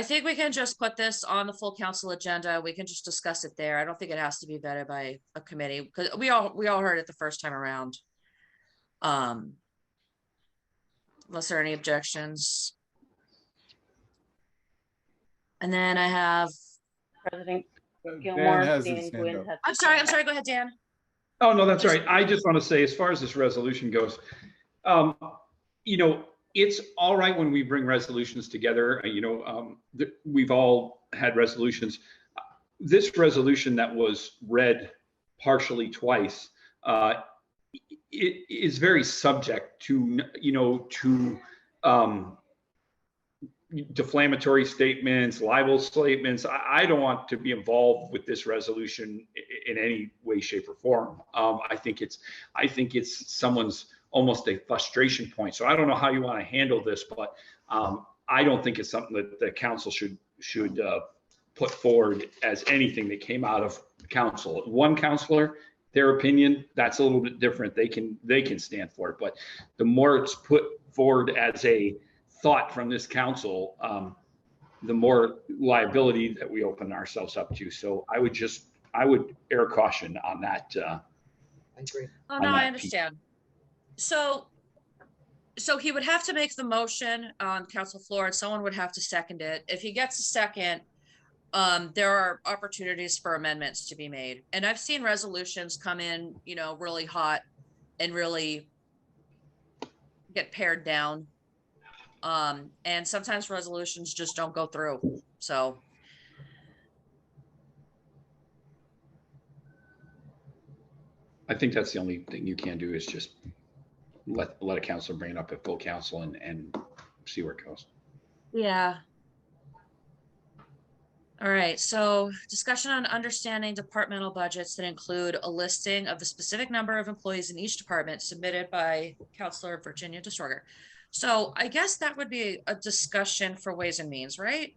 think we can just put this on the full council agenda. We can just discuss it there. I don't think it has to be vetted by a committee because we all heard it the first time around. Unless there are any objections. And then I have, President Dan Gilmore, has Dan his hand Gwynn up. has. I'm sorry, go ahead, Dan. Oh, no, that's all right. I just want to say, as far as this resolution goes, you know, it's all right when we bring resolutions together. We've all had resolutions. This resolution that was read partially twice, it is very subject to, defamatory statements, libel statements. I don't want to be involved with this resolution in any way, shape, or form. I think it's someone's almost a frustration point. So I don't know how you want to handle this, but I don't think it's something that the council should put forward as anything that came out of the council. One councilor, their opinion, that's a little bit different. They can stand for it, but the more it's put forward as a thought from this council, the more liability that we open ourselves up to. So I would air caution on that. I agree. Oh, no, I understand. So he would have to make the motion on council floor and someone would have to second it. If he gets a second, there are opportunities for amendments to be made. And I've seen resolutions come in, really hot and really get pared down. And sometimes resolutions just don't go through. So. I think that's the only thing you can do is just let a councilor bring it up at full council and see where it goes. Yeah. All right, so discussion on understanding departmental budgets that include a listing of the specific number of employees in each department submitted by Councilor Virginia DeSorger. So I guess that would be a discussion for Ways and Means, right?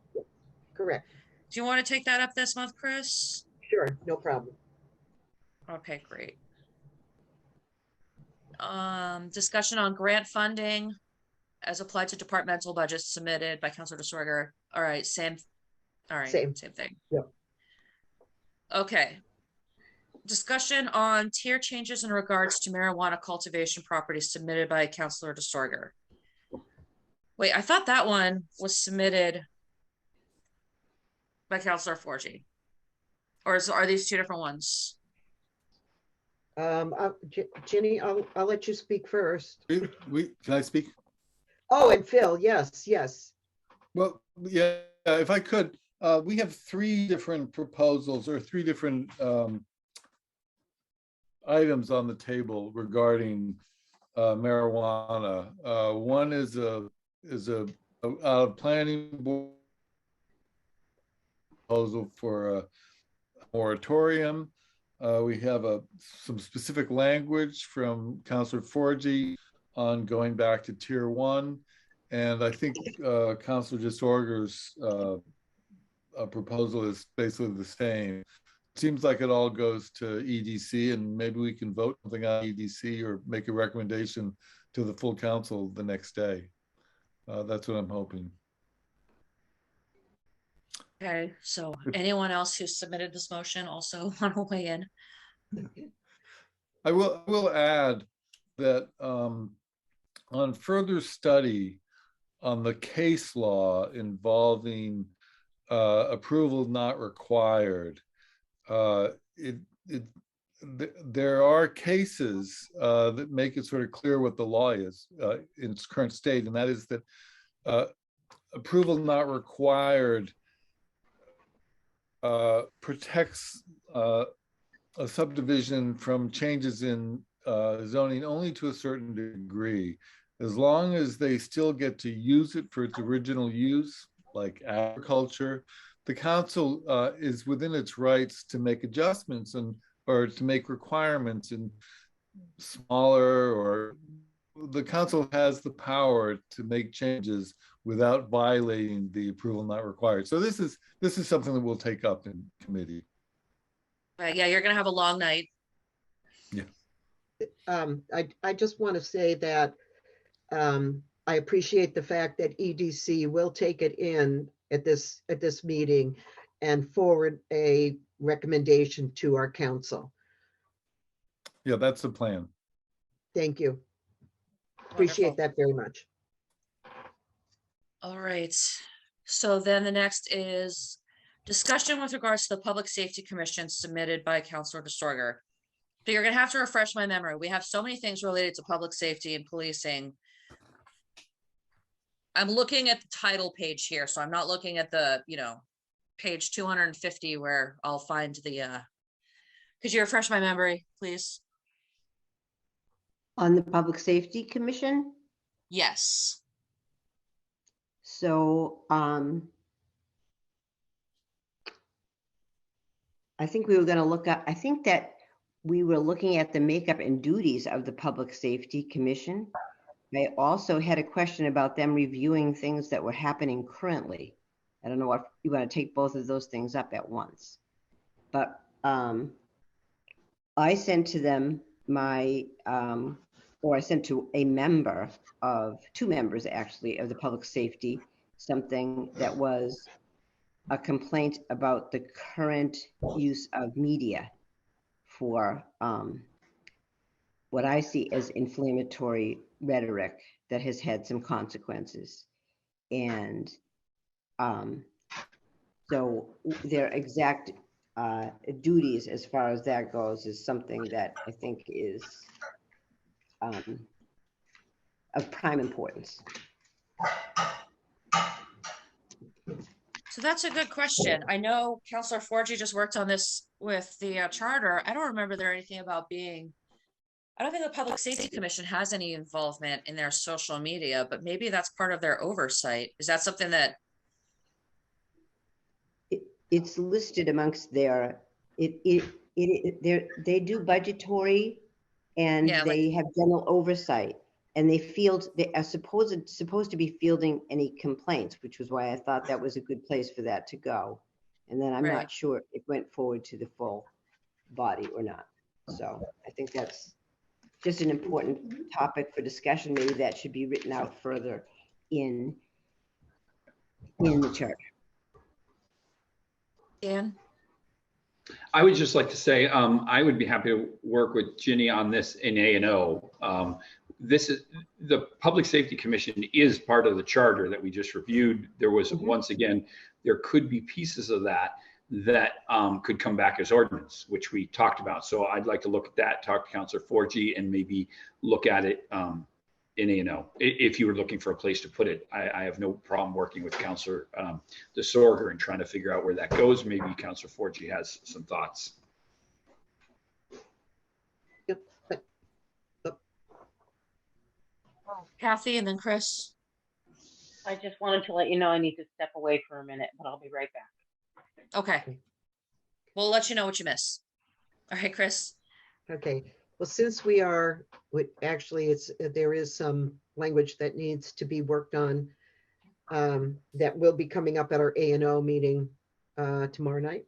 Correct. Do you want to take that up this month, Chris? Sure, no problem. Okay, great. Discussion on grant funding as applied to departmental budgets submitted by Councilor DeSorger. All right, same. All right, same thing. Yep. Okay. Discussion on tier changes in regards to marijuana cultivation properties submitted by Councilor DeSorger. Wait, I thought that one was submitted by Councilor Forgy. Or are these two different ones? Ginny, I'll let you speak first. Can I speak? Oh, and Phil, yes. Well, yeah, if I could, we have three different proposals or three different items on the table regarding marijuana. One is a planning board proposal for a moratorium. We have some specific language from Councilor Forgy on going back to tier 1. And I think Councilor DeSorger's proposal is basically the same. It seems like it all goes to EDC, and maybe we can vote something on EDC or make a recommendation to the full council the next day. That's what I'm hoping. Okay, so anyone else who submitted this motion also want to weigh in? I will add that on further study on the case law involving approval not required, there are cases that make it sort of clear what the law is in its current state, and that is that approval not required protects a subdivision from changes in zoning only to a certain degree. As long as they still get to use it for its original use, like agriculture, the council is within its rights to make adjustments or to make requirements in smaller, or the council has the power to make changes without violating the approval not required. So this is something that we'll take up in committee. Right, yeah, you're gonna have a long night. Yeah. I just want to say that I appreciate the fact that EDC will take it in at this meeting and forward a recommendation to our council. Yeah, that's the plan. Thank you. Appreciate Wonderful. that very much. All right, so then the next is discussion with regards to the Public Safety Commission submitted by Councilor DeStorger. So you're gonna have to refresh my memory. We have so many things related to public safety and policing. I'm looking at the title page here, so I'm not looking at the, page 250 where I'll find the, could you refresh my memory, please? On the Public Safety Commission. Yes. So I think we were going to look up, I think that we were looking at the makeup and duties of the Public Safety Commission. I also had a question about them reviewing things that were happening currently. I don't know if you want to take both of those things up at once, but I sent to them or I sent to two members actually of the public safety, something that was a complaint about the current use of media for what I see as inflammatory rhetoric that has had some consequences. And so their exact duties as far as that goes is something that I think is of prime importance. So that's a good question. I know Councilor Forgy just worked on this with the charter. I don't remember there anything about I don't think the Public Safety Commission has any involvement in their social media, but maybe that's part of their oversight. Is that something that? It's listed amongst their, they do budgetary and they have general oversight, and they are supposed to be fielding any complaints, which was why I thought that was a good place for that to go. And then I'm not sure it went forward to the full body or not. So I think that's just an important topic for discussion. Maybe that should be written out further in the charter. Dan? I would just like to say, I would be happy to work with Ginny on this in A&O. This is the Public Safety Commission is part of the charter that we just reviewed. There was once again, there could be pieces of that could come back as ordinance, which we talked about. So I'd like to look at that, talk to Councilor Forgy, and maybe look at it in A&O. If you were looking for a place to put it, I have no problem working with Councilor DeStorger and trying to figure out where that goes. Maybe Councilor Forgy has some thoughts. Kathy and then Chris. I just wanted to let you know I need to step away for a minute, but I'll be right back. Okay. We'll let you know what you miss. All right, Chris. Okay. Well, since we are, actually, there is some language that needs to be worked on that will be coming up at our A&O meeting tomorrow night.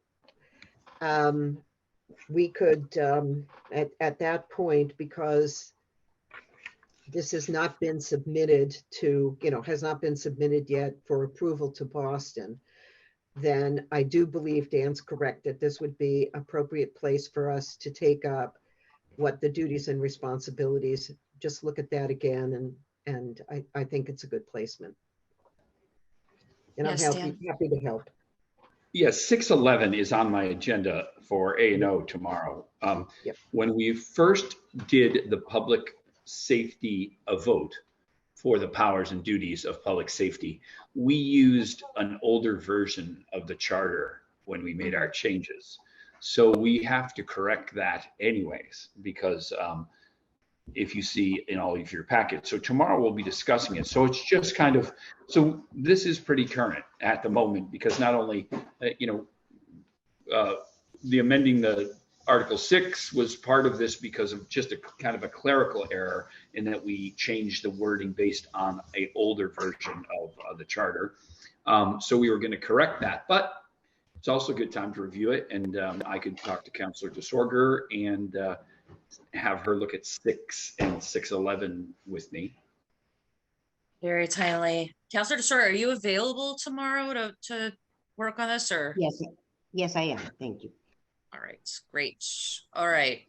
We could, at that point, because this has not been submitted to, has not been submitted yet for approval to Boston, then I do believe Dan's correct that this would be appropriate place for us to take up what the duties and responsibilities, just look at that again, and I think it's a good placement. And Yes, I'm happy to help. Yes, 611 is on my agenda for A&O tomorrow. Yep. When we first did the public safety vote for the powers and duties of public safety, we used an older version of the charter when we made our changes. So we have to correct that anyways, because if you see in all of your packets. So tomorrow we'll be discussing it. So it's just kind of, so this is pretty current at the moment, because not only, the amending the Article 6 was part of this because of just a kind of a clerical error in that we changed the wording based on an older version of the charter. So we were going to correct that, but it's also a good time to review it. And I could talk to Councillor DeSorger and have her look at 6 and 611 with me. Very timely. Councillor DeSorger, are you available tomorrow to work on this, or? Yes, I am. Thank you. All right, great. All right.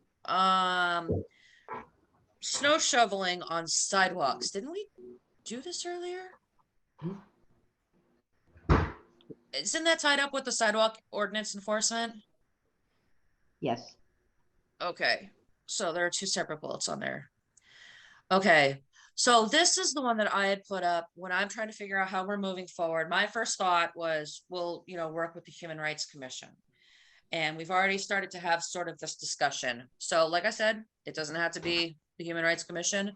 Snow shoveling on sidewalks. Didn't we do this earlier? Isn't that tied up with the sidewalk ordinance enforcement? Yes. Okay, so there are 2 separate bullets on there. Okay, so this is the one that I had put up when I'm trying to figure out how we're moving forward. My first thought was, we'll, work with the Human Rights Commission. And we've already started to have sort of this discussion. So like I said, it doesn't have to be the Human Rights Commission.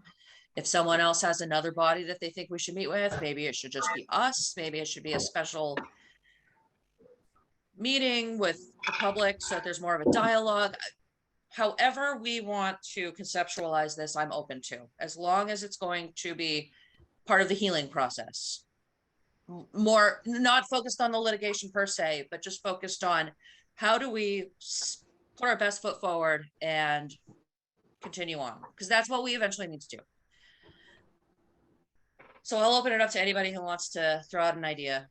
If someone else has another body that they think we should meet with, maybe it should just be us. Maybe it should be a special meeting with the public so that there's more of a dialogue. However we want to conceptualize this, I'm open to, as long as it's going to be part of the healing process. More not focused on the litigation per se, but just focused on how do we put our best foot forward and continue on, because that's what we eventually need to do. So I'll open it up to anybody who wants to throw out an idea.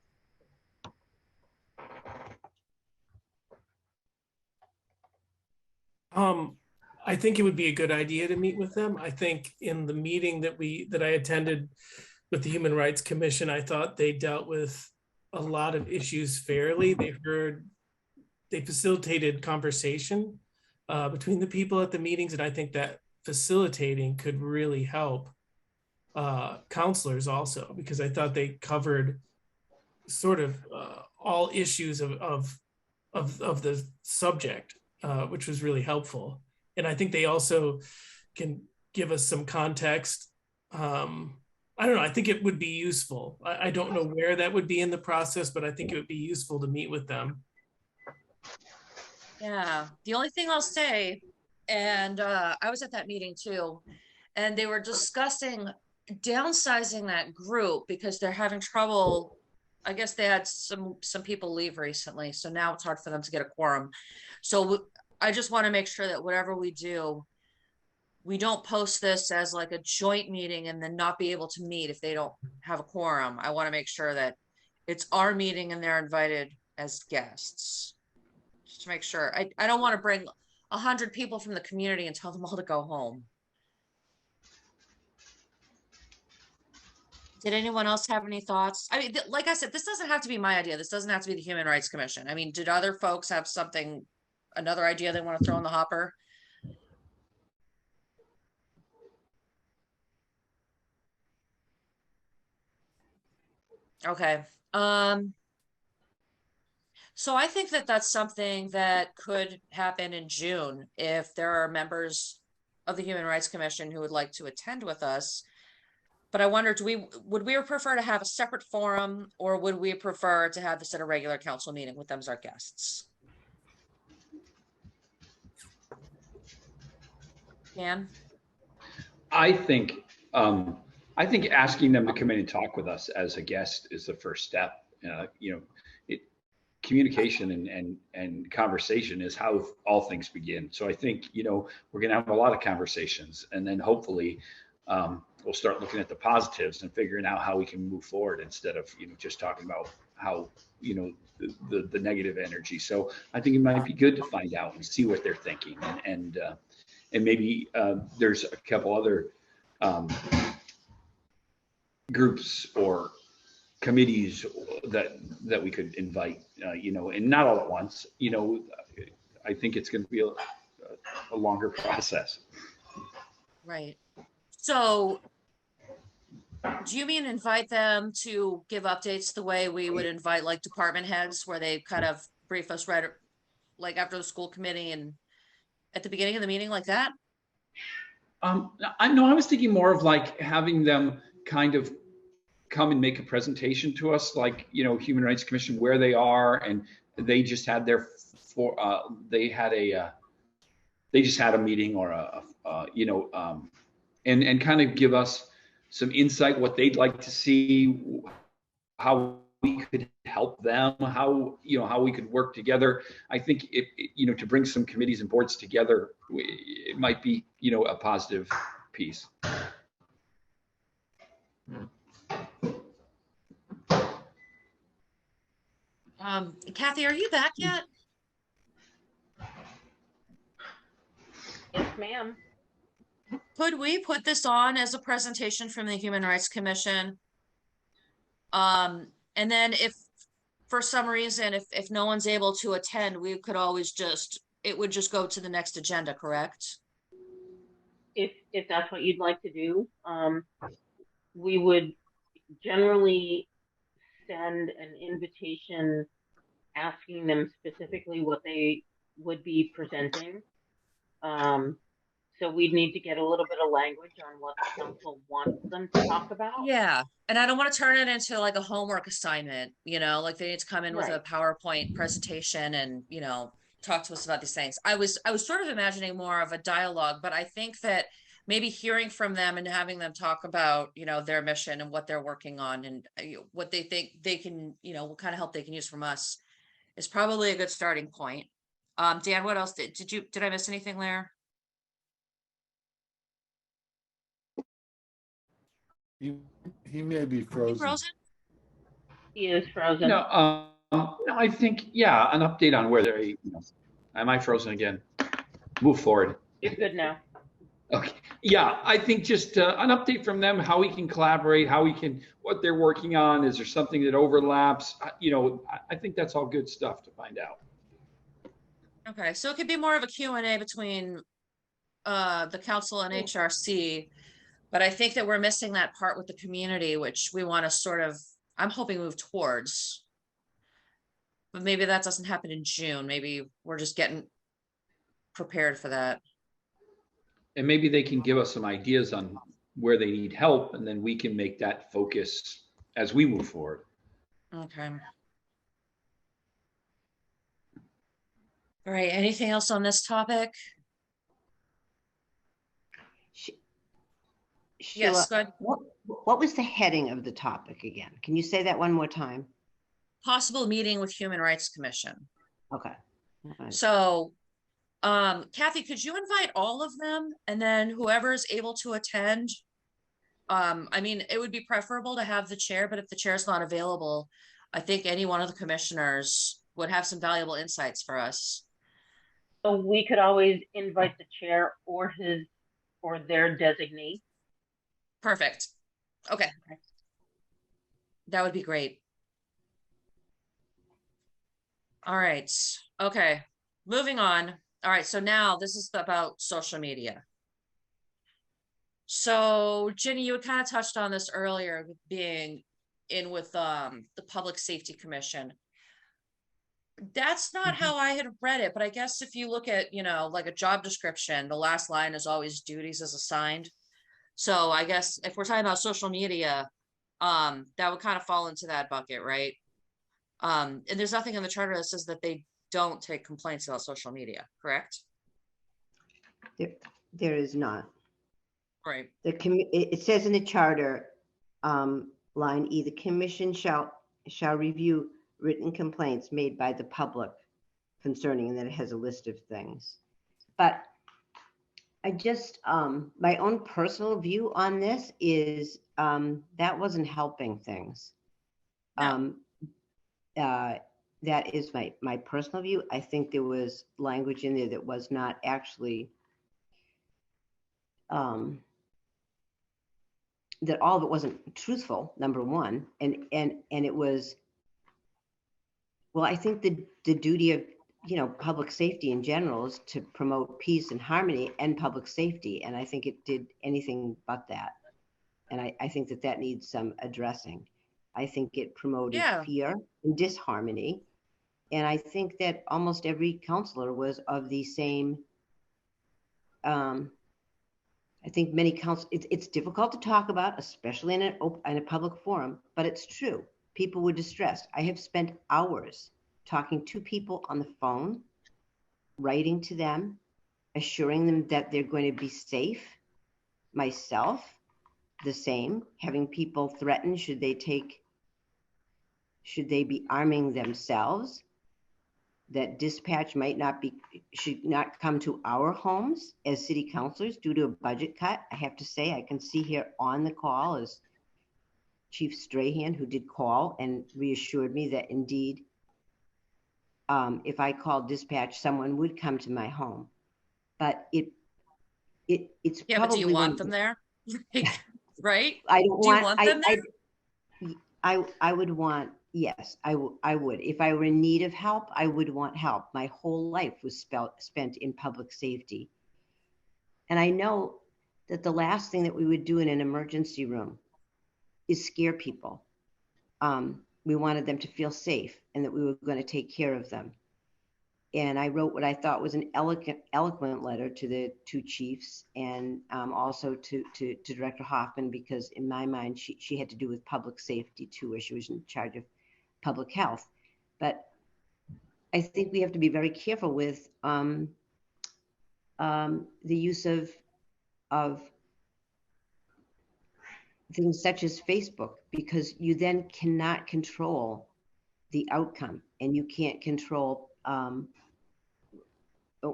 I think it would be a good idea to meet with them. I think in the meeting that I attended with the Human Rights Commission, I thought they dealt with a lot of issues fairly. They facilitated conversation between the people at the meetings, and I think that facilitating could really help counselors also, because I thought they covered sort of all issues of the subject, which was really helpful. And I think they also can give us some context. I don't know, I think it would be useful. I don't know where that would be in the process, but I think it would be useful to meet with them. Yeah, the only thing I'll say, and I was at that meeting too, and they were discussing downsizing that group because they're having trouble. I guess they had some people leave recently, so now it's hard for them to get a quorum. So I just want to make sure that whatever we do, we don't post this as like a joint meeting and then not be able to meet if they don't have a quorum. I want to make sure that it's our meeting and they're invited as guests. Just to make sure. I don't want to bring 100 people from the community and tell them all to go home. Did anyone else have any thoughts? I mean, like I said, this doesn't have to be my idea. This doesn't have to be the Human Rights Commission. I mean, did other folks have another idea they want to throw in the hopper? Okay. So I think that that's something that could happen in June if there are members of the Human Rights Commission who would like to attend with us. But I wonder, would we prefer to have a separate forum, or would we prefer to have this at a regular council meeting with them as our guests? Dan? I think asking them to come in and talk with us as a guest is the first step. Communication and conversation is how all things begin. So I think, we're going to have a lot of conversations, and then hopefully we'll start looking at the positives and figuring out how we can move forward instead of, just talking about how, the negative energy. So I think it might be good to find out and see what they're thinking, and maybe there's a couple other groups or committees that we could invite, and not all at once. I think it's going to be a longer process. Right. So do you mean invite them to give updates the way we would invite like department heads, where they kind of brief us right, like after the school committee and at the beginning of the meeting like that? I was thinking more of like having them kind of come and make a presentation to us, like, Human Rights Commission, where they are, and they just had their they just had a meeting or and kind of give us some insight, what they'd like to see, how we could help them, how we could work together. I think to bring some committees and boards together, it might be, a positive piece. Kathy, are you back yet? Yes, ma'am. Could we put this on as a presentation from the Human Rights Commission? And then if for some reason, if no one's able to attend, we could always it would just go to the next agenda, correct? If that's what you'd like to do, we would generally send an invitation asking them specifically what they would be presenting. So we'd need to get a little bit of language on what the council wants them to talk about. Yeah, and I don't want to turn it into like a homework assignment, like they need to come in with a PowerPoint presentation and, talk to us about these things. I was sort of imagining more of a dialogue, but I think that maybe hearing from them and having them talk about, their mission and what they're working on and what they think they can, what kind of help they can use from us is probably a good starting point. Dan, what else did I miss anything there? He may be frozen. He is frozen. No, I think, an update on where they're, am I frozen again? Move forward. You're good now. Okay. Yeah, I think just an update from them, how we can collaborate, what they're working on. Is there something that overlaps? I think that's all good stuff to find out. Okay, so it could be more of a Q&A between the council and HRC, but I think that we're missing that part with the community, which we want to sort of, I'm hoping, move towards. But maybe that doesn't happen in June. Maybe we're just getting prepared for that. And maybe they can give us some ideas on where they need help, and then we can make that focus as we move forward. Okay. All right, anything else on this topic? Yes, go ahead. What was the heading of the topic again? Can you say that one more time? Possible meeting with Human Rights Commission. Okay. Right. So, Kathy, could you invite all of them, and then whoever is able to attend? I mean, it would be preferable to have the chair, but if the chair is not available, I think any one of the commissioners would have some valuable insights for us. So we could always invite the chair or their designee. Perfect. Okay. That would be great. All right. Okay. Moving on. All right. So now this is about social media. So Ginny, you had kind of touched on this earlier, being in with the Public Safety Commission. That's not how I had read it, but I guess if you look at, like a job description, the last line is always duties as assigned. So I guess if we're talking about social media, that would kind of fall into that bucket, right? And there's nothing in the charter that says that they don't take complaints about social media, correct? There is not. Right. It says in the charter, line E, the commission shall review written complaints made by the public concerning, and then it has a list of things. But I just, my own personal view on this is that wasn't helping things. No. That is my personal view. I think there was language in there that was not actually, that all of it wasn't truthful, number one. And it was, well, I think the duty of, public safety in general is to promote peace and harmony and public safety. And I think it did anything but that. And I think that needs some addressing. I think it promoted fear and disharmony. And I think that almost every counselor was of the same, I think many it's difficult to talk about, especially in a public forum, but it's true. People were distressed. I have spent hours talking to people on the phone, writing to them, assuring them that they're going to be safe. Myself, the same, having people threaten should they be arming themselves, that dispatch should not come to our homes as city councilors due to a budget cut. I have to say, I can see here on the call is Chief Strahan, who did call and reassured me that indeed, if I called dispatch, someone would come to my home. But it's Yeah, but do you want them there? Right? I don't Do you want, want them there? I would want, yes, I would. If I were in need of help, I would want help. My whole life was spent in public safety. And I know that the last thing that we would do in an emergency room is scare people. We wanted them to feel safe and that we were going to take care of them. And I wrote what I thought was an eloquent letter to the two chiefs and also to Director Hoffman, because in my mind, she had to do with public safety too, where she was in charge of public health. But I think we have to be very careful with the use of things such as Facebook, because you then cannot control the outcome, and you can't control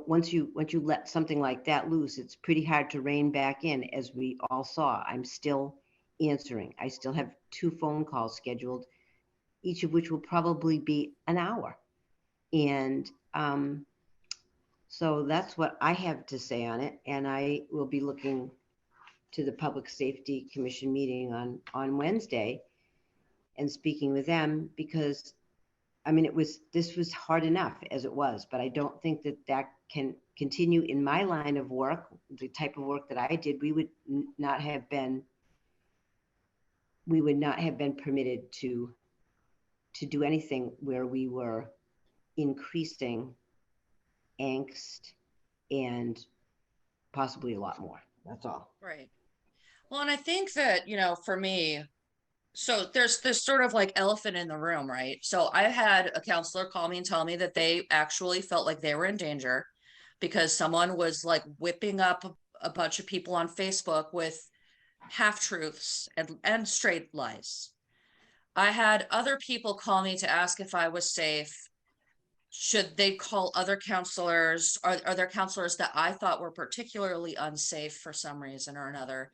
once you let something like that loose, it's pretty hard to rein back in, as we all saw. I'm still answering. I still have 2 phone calls scheduled, each of which will probably be an hour. And so that's what I have to say on it. And I will be looking to the Public Safety Commission meeting on Wednesday and speaking with them, because I mean, this was hard enough as it was, but I don't think that can continue in my line of work, the type of work that I did. We would not have been permitted to do anything where we were increasing angst and possibly a lot more. That's all. Right. Well, and I think that, for me, so there's this sort of like elephant in the room, right? So I had a counselor call me and tell me that they actually felt like they were in danger because someone was like whipping up a bunch of people on Facebook with half-truths and straight lies. I had other people call me to ask if I was safe. Should they call other counselors? Are there counselors that I thought were particularly unsafe for some reason or another?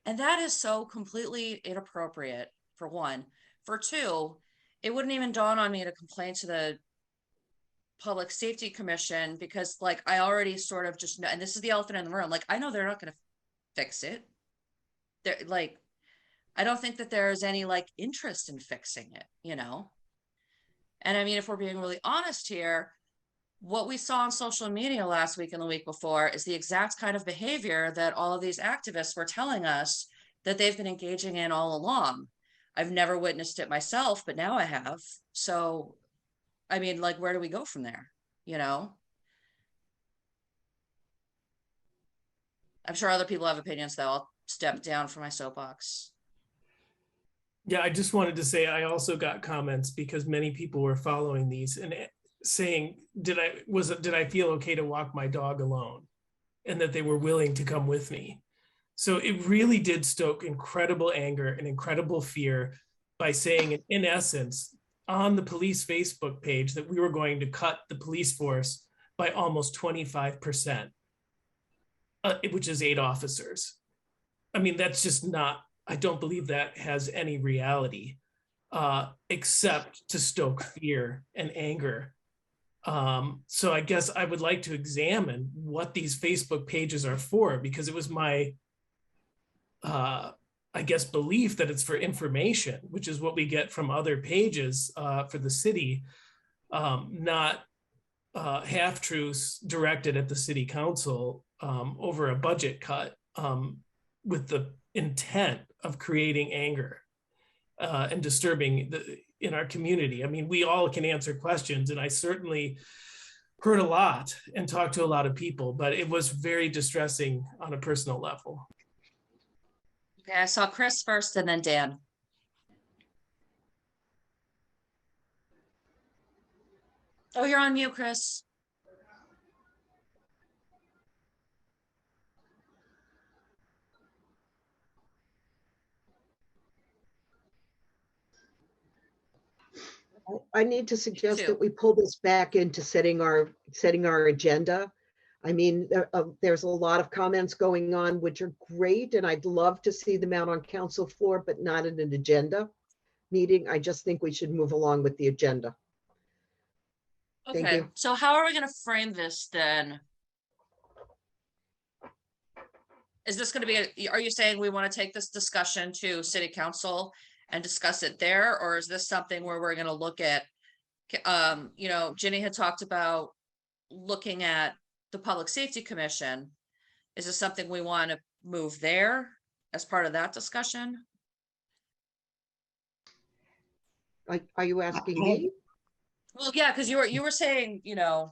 And that is so completely inappropriate, for one. For two, it wouldn't even dawn on me to complain to the Public Safety Commission, because like I already sort of just know, and this is the elephant in the room, like I know they're not going to fix it. They're like, I don't think that there's any like interest in fixing it, And I mean, if we're being really honest here, what we saw on social media last week and the week before is the exact kind of behavior that all of these activists were telling us that they've been engaging in all along. I've never witnessed it myself, but now I have. So, I mean, like, where do we go from there? I'm sure other people have opinions, though. I'll step down from my soapbox. Yeah, I just wanted to say I also got comments because many people were following these and saying, did I feel okay to walk my dog alone, and that they were willing to come with me. So it really did stoke incredible anger and incredible fear by saying, in essence, on the police Facebook page, that we were going to cut the police force by almost 25%, which is 8 officers. I mean, that's just not, I don't believe that has any reality, except to stoke fear and anger. So I guess I would like to examine what these Facebook pages are for, because it was my, I guess, belief that it's for information, which is what we get from other pages for the city, not half-truths directed at the city council over a budget cut with the intent of creating anger and disturbing in our community. I mean, we all can answer questions, and I certainly heard a lot and talked to a lot of people, but it was very distressing on a personal level. Okay, I saw Chris first and then Dan. Oh, you're on mute, Chris. I need to suggest too. that we pull this back into setting our agenda. I mean, there's a lot of comments going on, which are great, and I'd love to see them out on council floor, but not in an agenda meeting. I just think we should move along with the agenda. Thank Okay, you. so how are we gonna frame this then? Is this gonna be, are you saying we want to take this discussion to city council and discuss it there? Or is this something where we're gonna look at, you know, Ginny had talked about looking at the Public Safety Commission. Is this something we want to move there as part of that discussion? Are you asking me? Well, yeah, because you were saying, you know,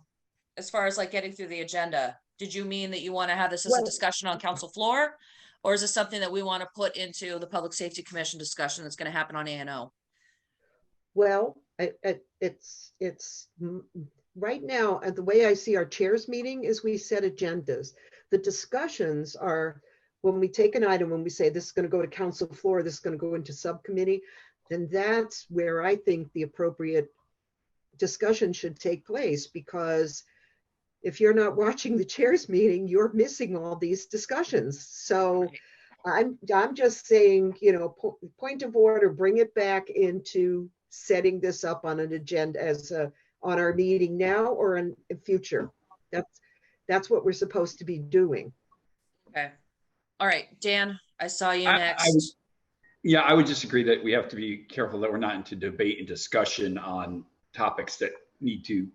as far as like getting through the agenda, did you mean that you want to have this as a Well- discussion on council floor? Or is this something that we want to put into the Public Safety Commission discussion that's going to happen on A&O? Well, right now, the way I see our chairs meeting is we set agendas. The discussions are when we take an item, when we say this is going to go to council floor, this is going to go into subcommittee, then that's where I think the appropriate discussion should take place, because if you're not watching the chairs meeting, you're missing all these discussions. So I'm just saying, you know, point of order, bring it back into setting this up on an agenda as on our meeting now or in future. That's what we're supposed to be doing. Okay. All right, Dan, I saw you I next. Yeah, I would disagree that we have to be careful that we're not into debate and discussion on topics that need to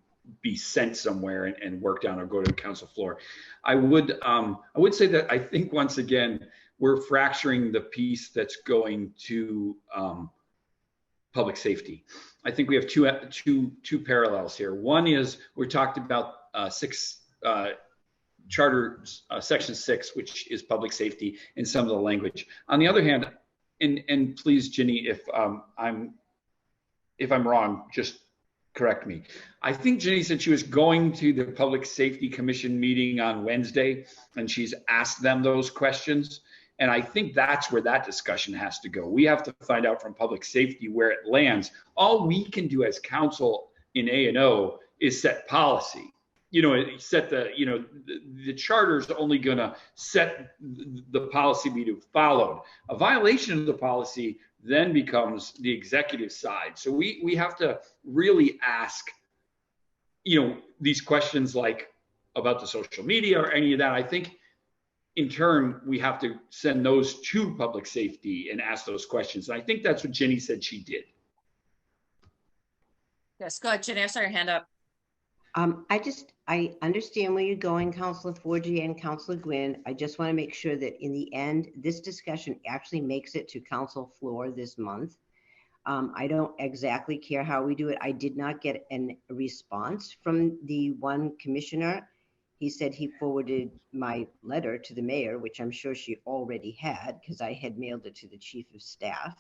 be sent somewhere and worked on or go to the council floor. I would say that I think once again, we're fracturing the piece that's going to public safety. I think we have two parallels here. One is we talked about charter section 6, which is public safety and some of the language. On the other hand, and please, Ginny, if I'm wrong, just correct me. I think Ginny said she was going to the Public Safety Commission meeting on Wednesday, and she's asked them those questions. And I think that's where that discussion has to go. We have to find out from public safety where it lands. All we can do as council in A&O is set policy. You know, set the charter is only going to set the policy be followed. A violation of the policy then becomes the executive side. So we have to really ask, you know, these questions like about the social media or any of that. I think in turn, we have to send those to public safety and ask those questions. And I think that's what Ginny said she did. Yes, go ahead, Ginny, I saw your hand up. I understand where you're going, Councilor Forgy and Councilor Gwynn. I just want to make sure that in the end, this discussion actually makes it to council floor this month. I don't exactly care how we do it. I did not get a response from the one commissioner. He said he forwarded my letter to the mayor, which I'm sure she already had because I had mailed it to the chief of staff.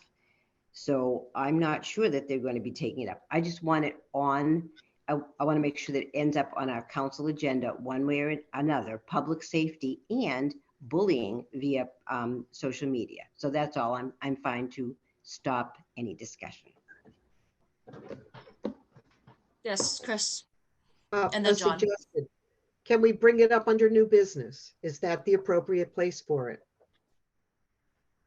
So I'm not sure that they're going to be taking it up. I just want it on. I want to make sure that it ends up on our council agenda one way or another, public safety and bullying via social media. So that's all. I'm fine to stop any discussion. Yes, Chris. And then John. Can we bring it up under new business? Is that the appropriate place for it?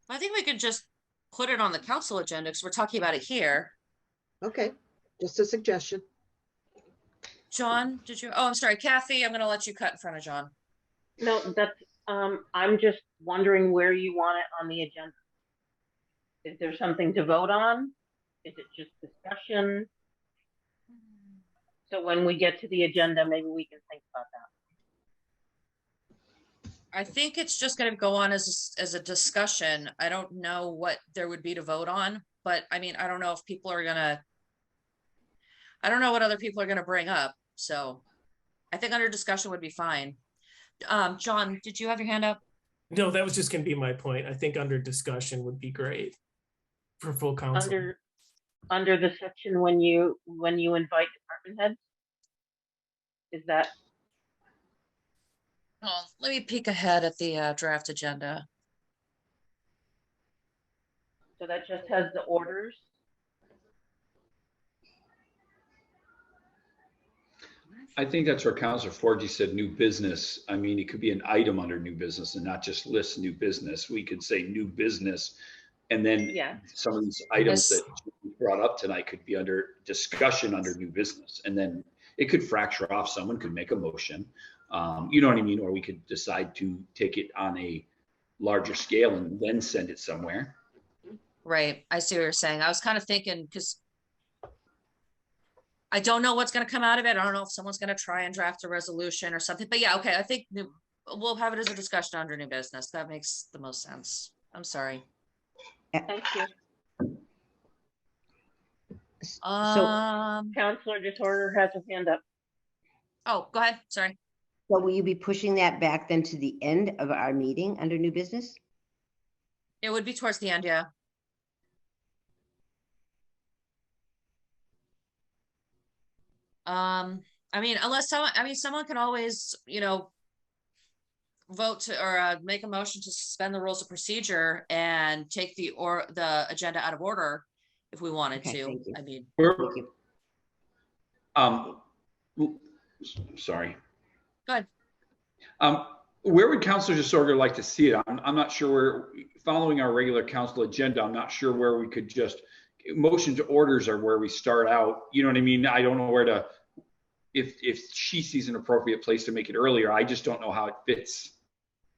I think we could just put it on the council agenda because we're talking about it here. Okay, just a suggestion. John, did you? Oh, I'm sorry, Kathy. I'm going to let you cut in front of John. No, that's, I'm just wondering where you want it on the agenda. Is there something to vote on? Is it just discussion? So when we get to the agenda, maybe we can think about that. I think it's just going to go on as a discussion. I don't know what there would be to vote on, but I mean, I don't know if people are going to I don't know what other people are gonna bring up, so I think under discussion would be fine. John, did you have your hand up? No, that was just gonna be my point. I think under discussion would be great for full council. Under the section when you invite department heads? Is that, Oh, let me peek ahead at the draft agenda. so that just has the orders? I think that's where Councilor Forgy said new business. I mean, it could be an item under new business and not just list new business. We could say new business. And then Yeah. some of these items Yes. that you brought up tonight could be under discussion under new business. And then it could fracture off. Someone could make a motion. You know what I mean? Or we could decide to take it on a larger scale and then send it somewhere. Right, I see what you're saying. I was kind of thinking, because I don't know what's gonna come out of it. I don't know if someone's gonna try and draft a resolution or something, but yeah, okay, I think we'll have it as a discussion under new business. That makes the most sense. I'm sorry. Thank you. Counselor Disorder has her hand up. Oh, go ahead, sorry. So will you be pushing that back then to the end of our meeting under new business? It would be towards the end, yeah. I mean, unless someone can always, vote to, or make a motion to suspend the rules of procedure and take the agenda out of order if we wanted Okay, to. thank you. I mean, Thank you. Sorry. go ahead. Where would Councilor Disorder like to see it? I'm not sure where, following our regular council agenda, I'm not sure where we could just, motion to orders are where we start out. You know what I mean? I don't know where to, if she sees an appropriate place to make it earlier, I just don't know how it fits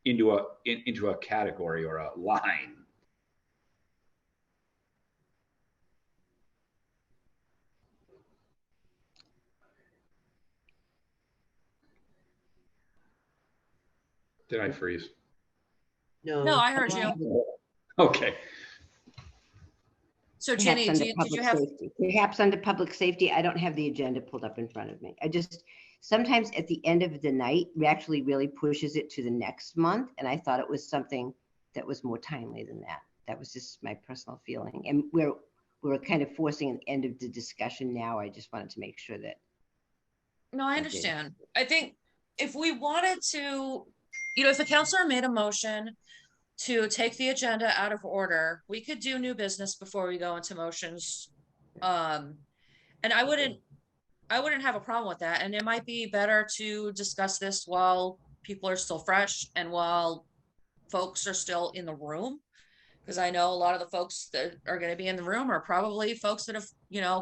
into a category or a line. Did I freeze? No, I heard you. Okay. So Perhaps Jenny, under did public you have, safety. Perhaps under public safety, I don't have the agenda pulled up in front of me. Sometimes at the end of the night, we actually really pushes it to the next month. And I thought it was something that was more timely than that. That was just my personal feeling. And we're kind of forcing an end of the discussion now. I just wanted to make sure that. no, I understand. I think if we wanted to, if the counselor made a motion to take the agenda out of order, we could do new business before we go into motions. And I wouldn't have a problem with that. And it might be better to discuss this while people are still fresh and while folks are still in the room. Because I know a lot of the folks that are going to be in the room are probably folks that have,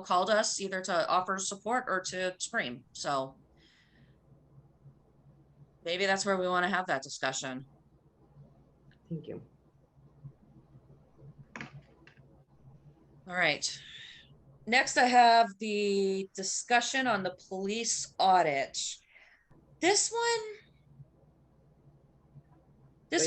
called us either to offer support or to scream. So maybe that's where we want to have that discussion. Thank you. All right. Next, I have the discussion on the police audit. This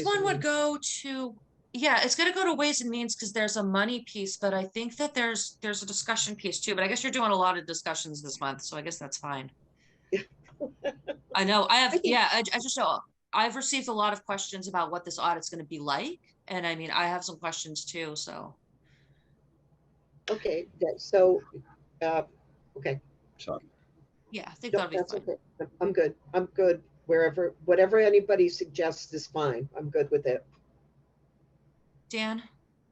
one would go to, it's going to go to Ways and Means because there's a money piece, but I think that there's a discussion piece too. But I guess you're doing a lot of discussions this month, so I guess that's fine. I know. I just know I've received a lot of questions about what this audit's going to be like, and I mean, I have some questions too. So. Okay, okay. Sorry. Yeah, I think No, that'll be that's fine. okay. I'm good. I'm good. Whatever anybody suggests is fine. I'm good with it. Dan,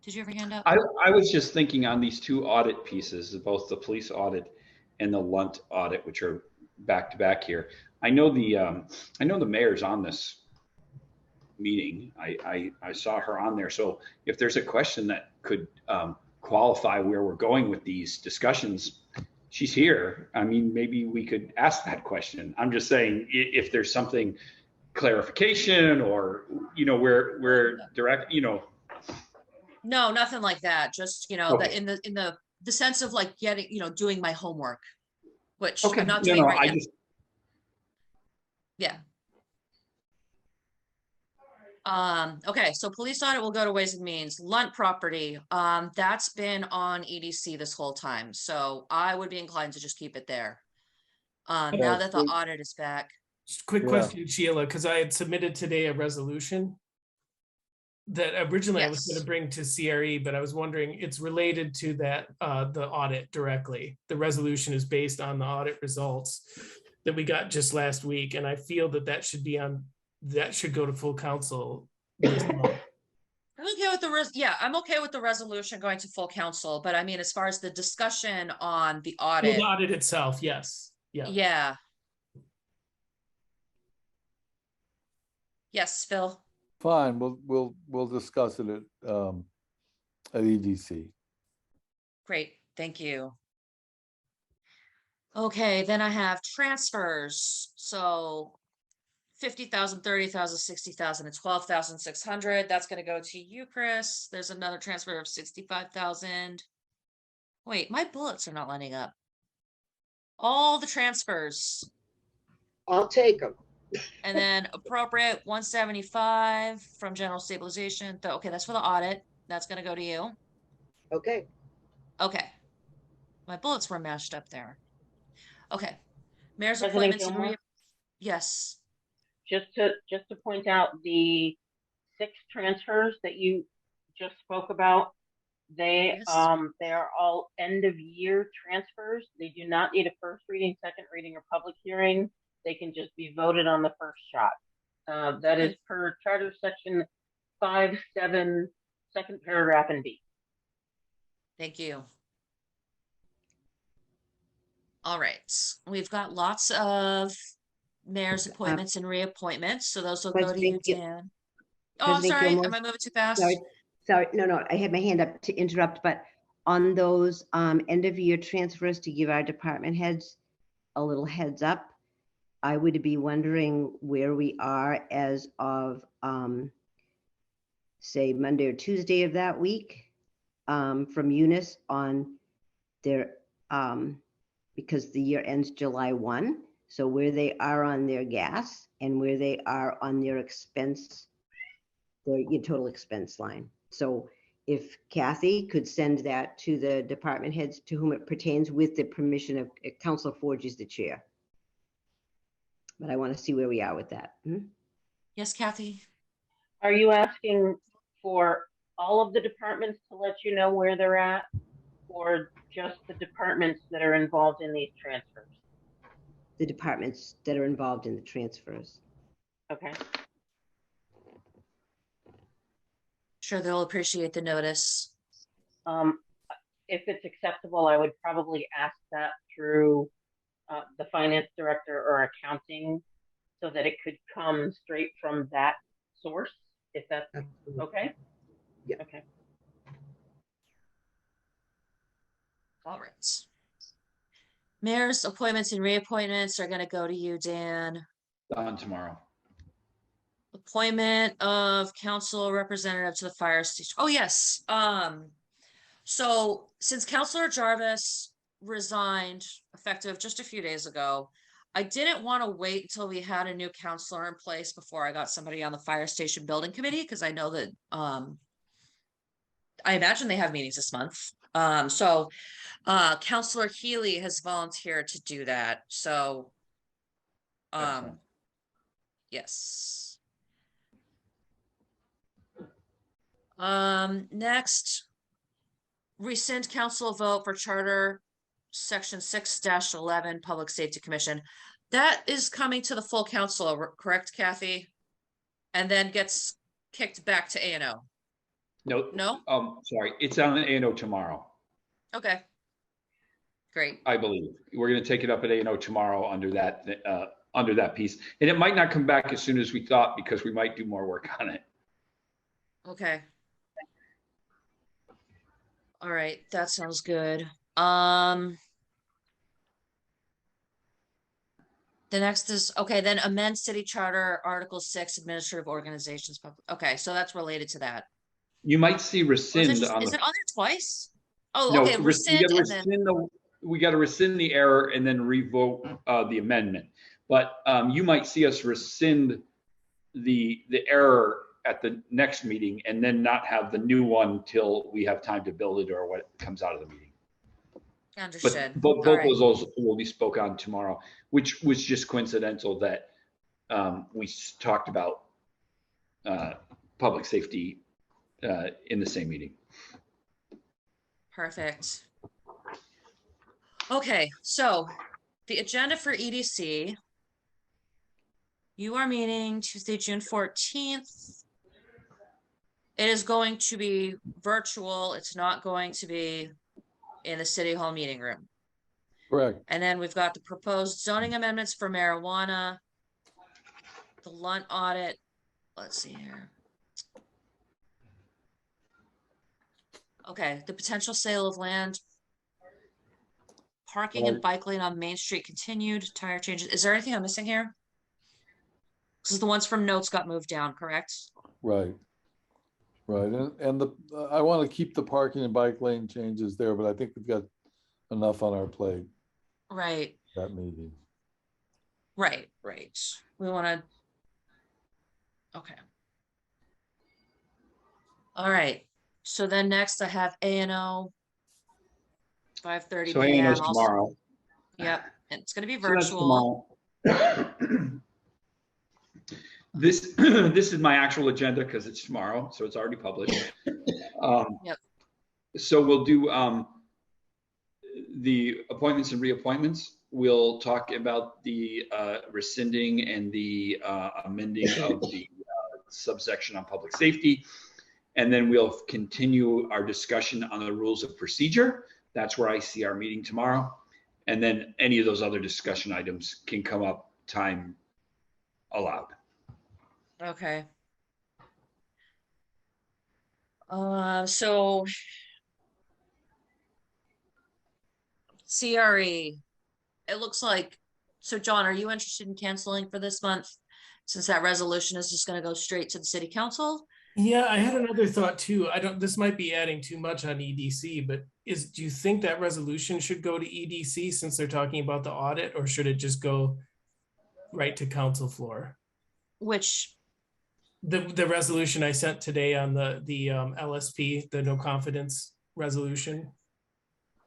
did you have your hand up? I was just thinking on these two audit pieces, both the police audit and the Lunt audit, which are back to back here. I know the mayor's on this meeting. I saw her on there. So if there's a question that could qualify where we're going with these discussions, she's here. I mean, maybe we could ask that question. I'm just saying if there's something clarification or, where direct, No, nothing like that. Just, Okay. in the sense of like getting, doing my homework, which Okay. I'm not doing right now. Yeah. Okay, so police audit will go to Ways and Means. Lunt property, that's been on EDC this whole time, so I would be inclined to just keep it there. Now that the audit is back. Just a quick Yeah. question, Sheila, because I had submitted today a resolution that originally I was going Yes. to bring to CRE, but I was wondering, it's related to that, the audit directly. The resolution is based on the audit results that we got just last week, and I feel that that should be on, that should go to full council this month. I'm okay with the yeah, I'm okay with the resolution going to full council, but I mean, as far as the discussion on the Well, audit, the audit itself, yes, yeah. yeah. Yes, Phil. Fine, we'll discuss it at EDC. Great, thank you. Okay, then I have transfers. So 50,000, 30,000, 60,000, and 12,600. That's gonna go to you, Chris. There's another transfer of 65,000. Wait, my bullets are not lining up. All the transfers. I'll take them. And then appropriate 175 from general stabilization. Okay, that's for the audit. That's gonna go to you. Okay. Okay. My bullets were mashed up there. Okay. Mayor's President appointments and Gilmore? yes. Just to point out, the 6 transfers that you just spoke about, they Yes. they are all end of year transfers. They do not need a first reading, second reading, or public hearing. They can just be voted on the first shot. That is per Charter Section 5-7, second paragraph in B. Thank you. All right, we've got lots of mayor's appointments and reappointments, so those will go to you, President Gil- Dan. Oh, I'm President sorry, Gilmore? am I moving too fast? Sorry, no, I had my hand up to interrupt, but on those end of year transfers, to give our department heads a little heads up, I would be wondering where we are as of, say, Monday or Tuesday of that week, from Eunice on their, because the year ends July 1. So where they are on their gas and where they are on their expense, your total expense line. So if Kathy could send that to the department heads to whom it pertains with the permission of Councilor Forge is the chair. But I want to see where we are with that. Yes, Kathy? Are you asking for all of the departments to let you know where they're at, or just the departments that are involved in these transfers? The departments that are involved in the transfers. Okay. Sure, they'll appreciate the notice. If it's acceptable, I would probably ask that through the finance director or accounting, so that it could come straight from that source, if that's Absolutely. okay. Yeah. Okay. All right. Mayor's appointments and reappointments are gonna go to you, Dan. On tomorrow. Appointment of council representative to the fire station. Oh, yes. So since Councilor Jarvis resigned effective just a few days ago, I didn't want to wait until we had a new counselor in place before I got somebody on the fire station building committee, because I know that I imagine they have meetings this month. So Councilor Healy has volunteered to do that. So Excellent. yes. Next, rescind council vote for charter section 6-11 Public Safety Commission. That is coming to the full council, correct, Kathy? And then gets kicked back to A&O. No. No? Sorry, it's on A&O tomorrow, Okay. Great. I believe. We're going to take it up at A&O tomorrow under that piece. And it might not come back as soon as we thought, because we might do more work on it. Okay. All right, that sounds good. The next is, okay, then amend city charter, Article 6, administrative organizations. Okay, so that's related to that. You might see Or is rescind it on is the. it on there twice? Oh, No, okay, rescind and then, we got to rescind the error and then revote the amendment. But you might see us rescind the error at the next meeting and then not have the new one till we have time to build it or what comes out of the meeting. Understood. But both All right. of those will be spoke on tomorrow, which was just coincidental that we talked about public safety in the same meeting. Perfect. Okay, so the agenda for EDC. You are meeting Tuesday, June 14th. It is going to be virtual. It's not going to be in the City Hall meeting room. Correct. And then we've got the proposed zoning amendments for marijuana, the Lunt audit. Let's see here. Okay, the potential sale of land, parking and Right. bike lane on Main Street continued, tire changes. Is there anything I'm missing here? Because the ones from notes got moved down, correct? Right. Right. And the, I want to keep the parking and bike lane changes there, but I think we've got enough on our plate Right, that meeting. right. We want to, okay. All right, so then next I have A&O, 5:30 So PM. A&O's also- tomorrow. Yep, and it's gonna be So that's virtual. tomorrow. This this is my actual agenda because it's tomorrow, so it's already published. Yep. So we'll do the appointments and reappointments. We'll talk about the rescinding and the amending of the subsection on public safety. And then we'll continue our discussion on the rules of procedure. That's where I see our meeting tomorrow. And then any of those other discussion items can come up time allowed. Okay. So CRE, it looks like, so John, are you interested in canceling for this month? Since that resolution is just gonna go straight to the city council? Yeah, I had another thought too. This might be adding too much on EDC, but do you think that resolution should go to EDC since they're talking about the audit, or should it just go right to council floor? Which, The resolution I sent today on the LSP, the no confidence resolution.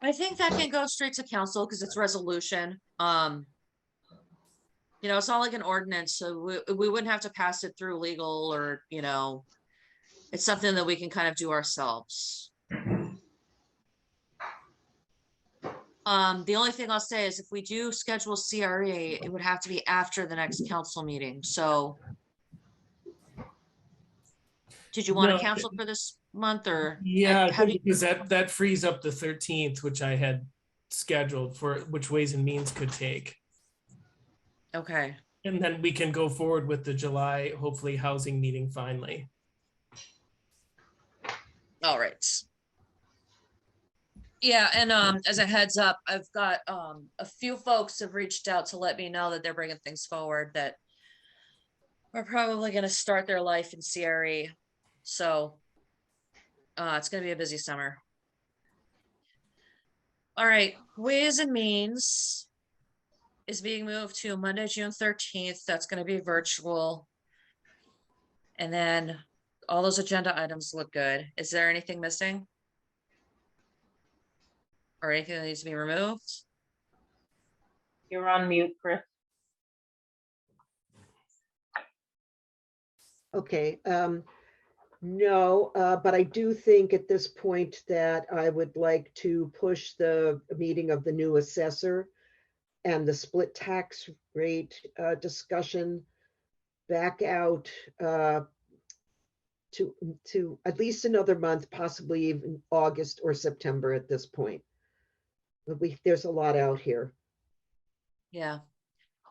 I think that can go straight to council because it's resolution. You know, it's not like an ordinance, so we wouldn't have to pass it through legal or, you know, it's something that we can kind of do ourselves. The only thing I'll say is if we do schedule CRE, it would have to be after the next council meeting, so. Did you want to No, cancel for this month or? Yeah, have you, because that frees up the 13th, which I had scheduled for, which Ways and Means could take. okay, And then we can go forward with the July, hopefully, housing meeting finally. all right. Yeah, and as a heads up, I've got a few folks have reached out to let me know that they're bringing things forward that are probably going to start their life in CRE. So it's going to be a busy summer. All right, Ways and Means is being moved to Monday, June 13th. That's going to be virtual. And then all those agenda items look good. Is there anything missing? Or anything that needs to be removed? You're on mute, Chris. Okay, no, but I do think at this point that I would like to push the meeting of the new assessor and the split tax rate discussion back out to at least another month, possibly even August or September at this point. But there's a lot out here. Yeah.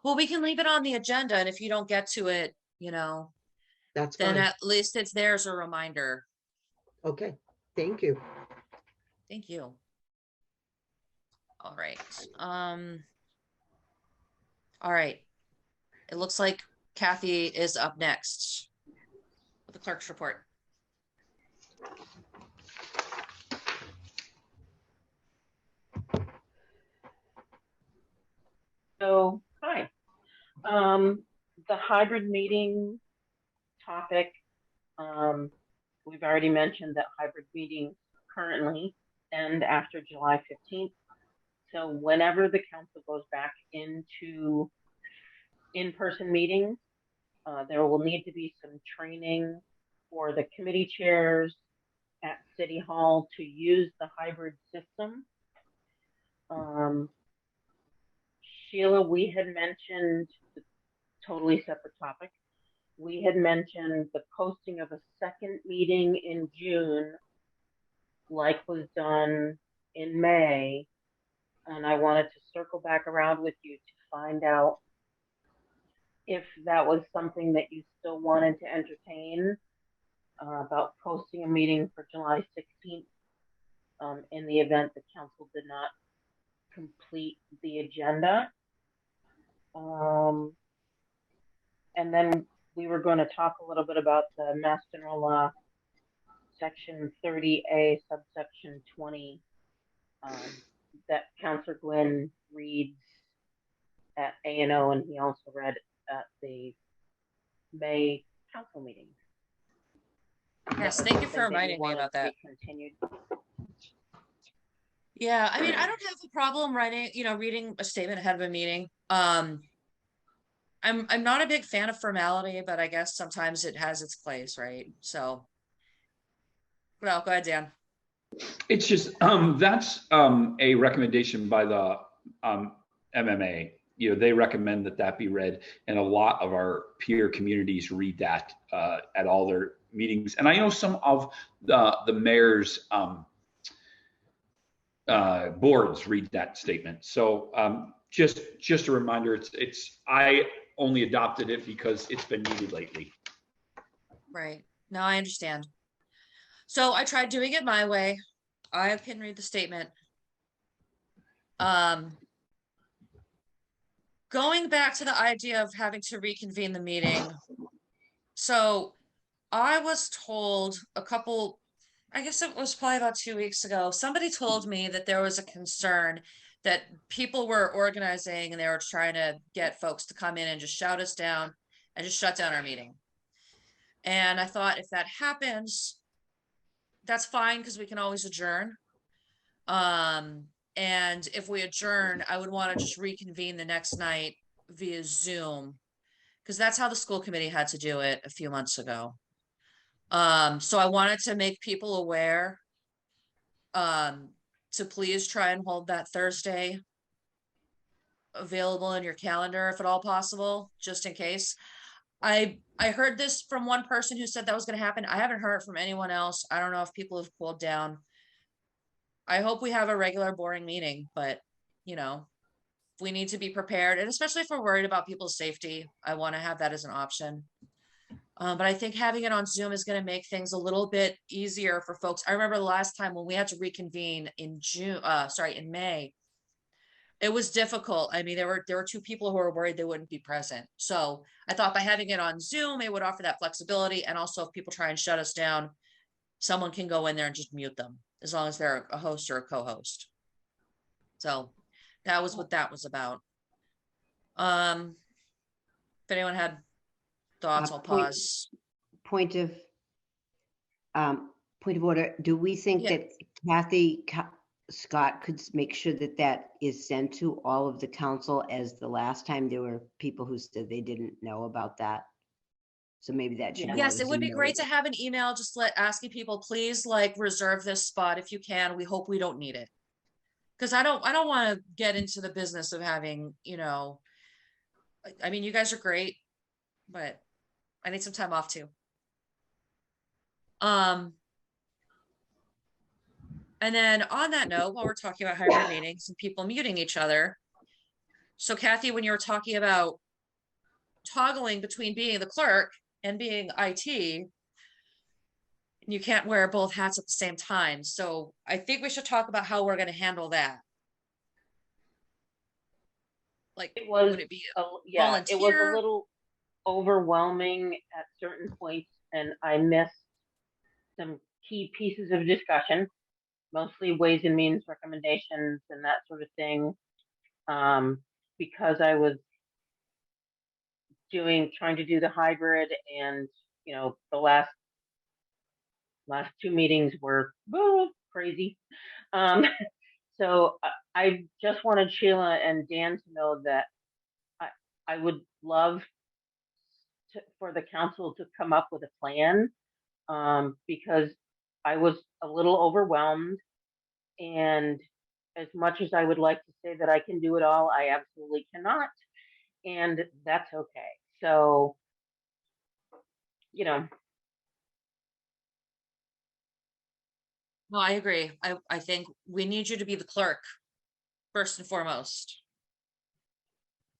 Well, we can leave it on the agenda, and if you don't get to it, you know, That's then fine. at least it's there as a reminder. Okay, thank you. Thank you. All right. All right. It looks like Kathy is up next with the clerk's report. So, hi. The hybrid meeting topic We've already mentioned that hybrid meetings currently end after July 15th. So whenever the council goes back into in-person meetings, there will need to be some training for the committee chairs at City Hall to use the hybrid system. Sheila, we had mentioned, totally separate topic, we had mentioned the posting of a second meeting in June, like was done in May. And I wanted to circle back around with you to find out if that was something that you still wanted to entertain, about posting a meeting for July 16th, in the event the council did not complete the agenda. And then we were going to talk a little bit about the Mass General Law, Section 30A, subsection 20, that Councilor Gwynn reads at A&O, and he also read at the May council meeting. Yes, thank you for reminding me about that. Continued. Yeah, I mean, I don't have a problem reading a statement ahead of a meeting. I'm not a big fan of formality, but I guess sometimes it has its place, right? So, well, go ahead, Dan. It's just, that's a recommendation by the MMA. They recommend that be read, and a lot of our peer communities read that at all their meetings. And I know some of the mayor's boards read that statement. So just a reminder, I only adopted it because it's been needed lately. Right. No, I understand. So I tried doing it my way. I can read the statement. Going back to the idea of having to reconvene the meeting. So I was told I guess it was probably about 2 weeks ago, somebody told me that there was a concern that people were organizing and they were trying to get folks to come in and just shout us down and just shut down our meeting. And I thought, if that happens, that's fine, because we can always adjourn. And if we adjourn, I would want to just reconvene the next night via Zoom, because that's how the school committee had to do it a few months ago. So I wanted to make people aware, to please try and hold that Thursday available in your calendar, if at all possible, just in case. I heard this from one person who said that was going to happen. I haven't heard it from anyone else. I don't know if people have cooled down. I hope we have a regular boring meeting, but we need to be prepared, and especially if we're worried about people's safety, I want to have that as an option. But I think having it on Zoom is going to make things a little bit easier for folks. I remember the last time when we had to reconvene in May, it was difficult. I mean, there were two people who were worried they wouldn't be present. So I thought by having it on Zoom, it would offer that flexibility. And also, if people try and shut us down, someone can go in there and just mute them, as long as they're a host or a co-host. So that was what that was about. If anyone had thoughts, I'll pause. Point of order. Do we think that Kathy Scott could make sure that is sent to all of the council, as the last time there were people who said they didn't know about that? So maybe that should. Yes, it would be great to have an email just asking people, please reserve this spot if you can. We hope we don't need it. Because I don't want to get into the business of having, I mean, you guys are great, but I need some time off too. And then on that note, while we're talking about hybrid meetings and people muting each other. So Kathy, when you were talking about toggling between being the clerk and being IT, you can't wear both hats at the same time. So I think we should talk about how we're going to handle that. Would it be volunteer? It was a little overwhelming at certain points, and I missed some key pieces of discussion, mostly Ways and Means recommendations and that sort of thing, because I was trying to do the hybrid, and the last last two meetings were crazy. Um, so I just wanted Sheila and Dan to know that I would love for the council to come up with a plan, because I was a little overwhelmed, and as much as I would like to say that I can do it all, I absolutely cannot, and that's okay. So, you know, No, I agree. I think we need you to be the clerk first and foremost.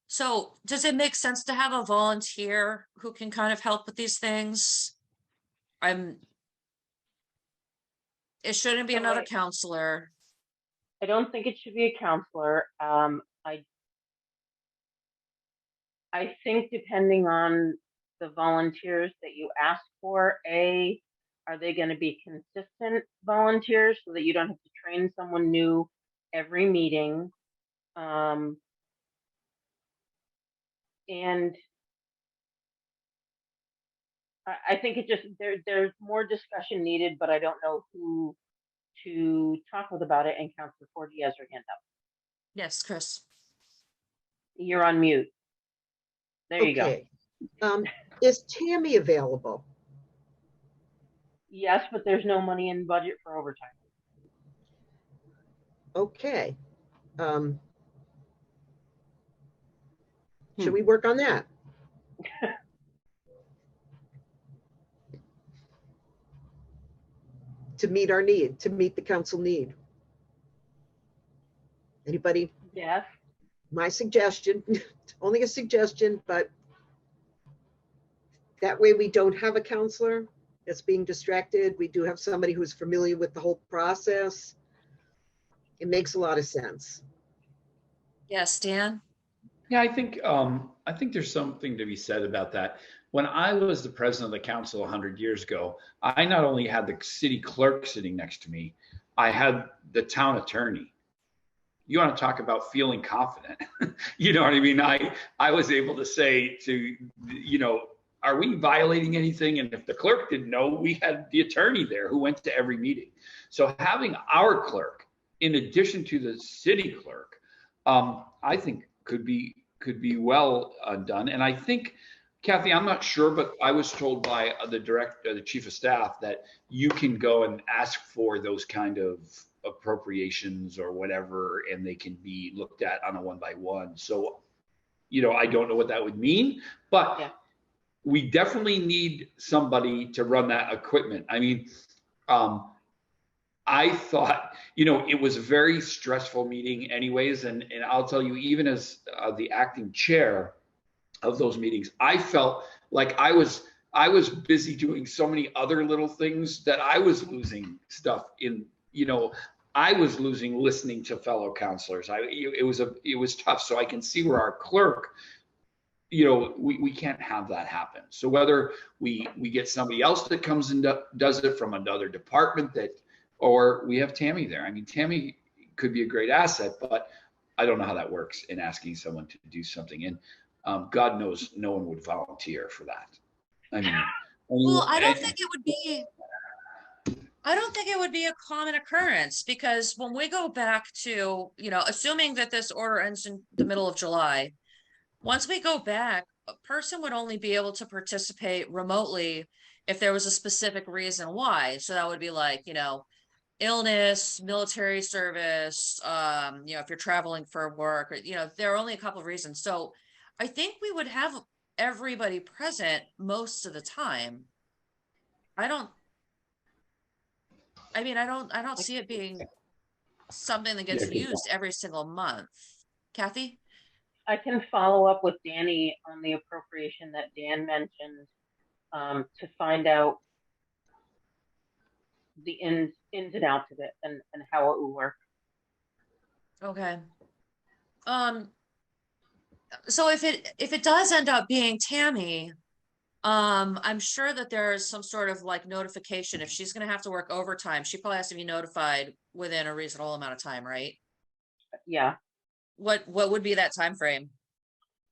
So does it make sense to have a volunteer who can kind of help with these things? It shouldn't be So another counselor. I don't think it should be a counselor. I think depending on the volunteers that you ask for, are they going to be consistent volunteers so that you don't have to train someone new every meeting? And I think it just, there's more discussion needed, but I don't know who to talk with about it. And Councilor Ford has her hand up. Yes, Chris. You're on mute. There you go. Okay. Is Tammy available? Yes, but there's no money in budget for overtime. Okay. Should we work on that? To meet our need, to meet the council need. Anybody? Yes. My suggestion, only a suggestion, but that way we don't have a counselor that's being distracted. We do have somebody who's familiar with the whole process. It makes a lot of sense. Yes, Dan? Yeah, I think there's something to be said about that. When I was the president of the council 100 years ago, I not only had the city clerk sitting next to me, I had the town attorney. You want to talk about feeling confident? You know what I mean? I was able to say to, are we violating anything? And if the clerk didn't know, we had the attorney there who went to every meeting. So having our clerk, in addition to the city clerk, I think could be well done. And I think, Kathy, I'm not sure, but I was told by the chief of staff that you can go and ask for those kind of appropriations or whatever, and they can be looked at on a one by one. So, I don't know what that would mean, but yeah, we definitely need somebody to run that equipment. I mean, I thought, it was a very stressful meeting anyways. And I'll tell you, even as the acting chair of those meetings, I felt like I was busy doing so many other little things that I was losing stuff in, I was losing listening to fellow counselors. It was tough. So I can see where our clerk, we can't have that happen. So whether we get somebody else that comes and does it from another department or we have Tammy there. I mean, Tammy could be a great asset, but I don't know how that works in asking someone to do something. And God knows no one would volunteer for that. I mean, well, I don't think it would be a common occurrence, because when we go back to, assuming that this order ends in the middle of July, once we go back, a person would only be able to participate remotely if there was a specific reason why. So that would be like, illness, military service, if you're traveling for work, or, there are only a couple of reasons. So I think we would have everybody present most of the time. I don't see it being something that gets used every single month. Kathy? I can follow up with Danny on the appropriation that Dan mentioned, to find out the ins and outs of it and how it will work. Okay. So if it does end up being Tammy, I'm sure that there's some sort of like notification. If she's going to have to work overtime, she probably has to be notified within a reasonable amount of time, right? Yeah. What would be that time frame?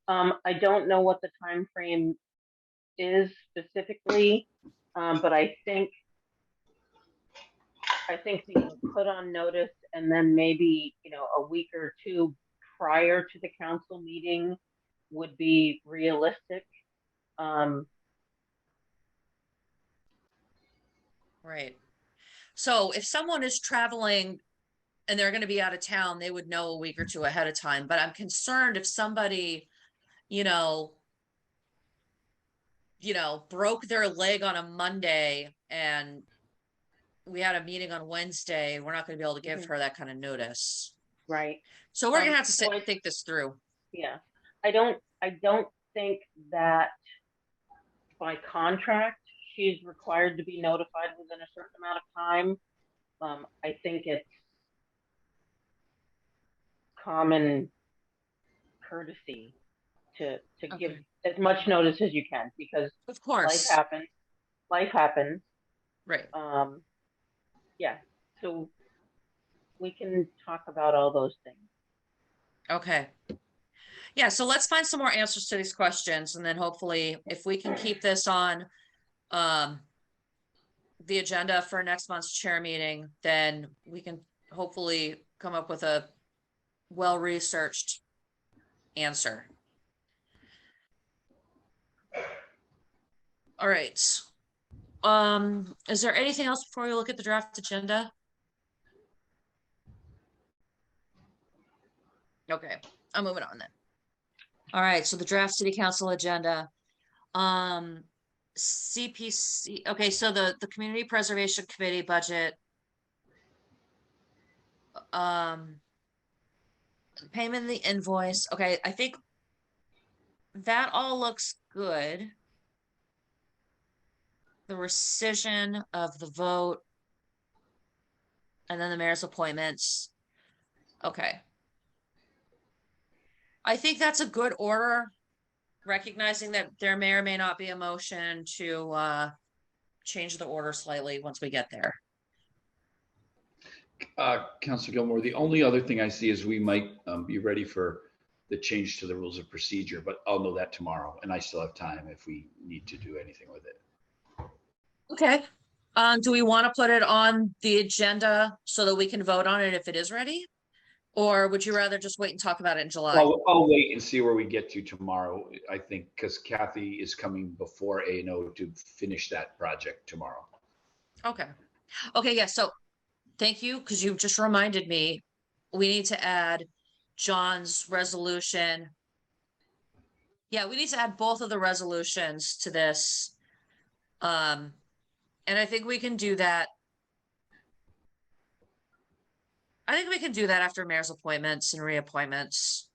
I don't know what the time frame is specifically, but I think I think being put on notice and then maybe, a week or two prior to the council meeting would be realistic. Right. So if someone is traveling and they're going to be out of town, they would know a week or two ahead of time. But I'm concerned if somebody, you know, broke their leg on a Monday and we had a meeting on Wednesday, we're not going to be able to give her that kind of notice. Right. So we're going to have to So I think this through. Yeah. I don't think that by contract, she's required to be notified within a certain amount of time. I think it's common courtesy to give as much notice as you can, because of course life happens. Right. Yeah. So we can talk about all those things. Okay. Yeah, so let's find some more answers to these questions, and then hopefully if we can keep this on the agenda for next month's chair meeting, then we can hopefully come up with a well-researched answer. All right. Is there anything else before we look at the draft agenda? Okay, I'm moving on then. All right, so the draft city council agenda. CPC, okay, so the Community Preservation Committee budget. Payment of the invoice. Okay, I think that all looks good. The rescission of the vote. And then the mayor's appointments. Okay. I think that's a good order, recognizing that there may or may not be a motion to change the order slightly once we get there. Councilor Gilmore, the only other thing I see is we might be ready for the change to the rules of procedure, but I'll know that tomorrow, and I still have time if we need to do anything with it. Okay. Do we want to put it on the agenda so that we can vote on it if it is ready? Or would you rather just wait and talk about it in July? I'll wait and see where we get to tomorrow, I think, because Kathy is coming before A&O to finish that project tomorrow. Okay. Okay, yeah, so thank you, because you just reminded me, we need to add John's resolution. Yeah, we need to add both of the resolutions to this. And I think we can do that. I think we can do that after mayor's appointments and reappointments.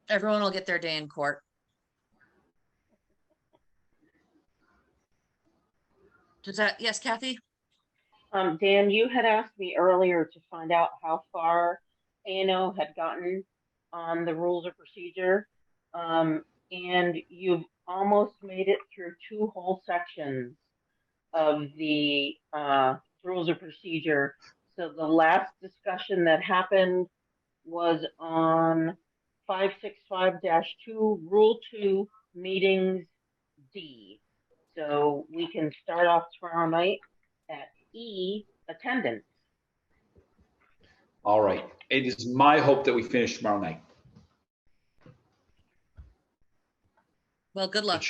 Everyone will get their day in court. Does that, yes, Kathy? Dan, you had asked me earlier to find out how far A&O had gotten on the rules of procedure. And you've almost made it through 2 whole sections of the rules of procedure. So the last discussion that happened was on 565-2, Rule 2, Meetings D. So we can start off tomorrow night at E, attendance. All right. It is my hope that we finish tomorrow night. Well, good luck.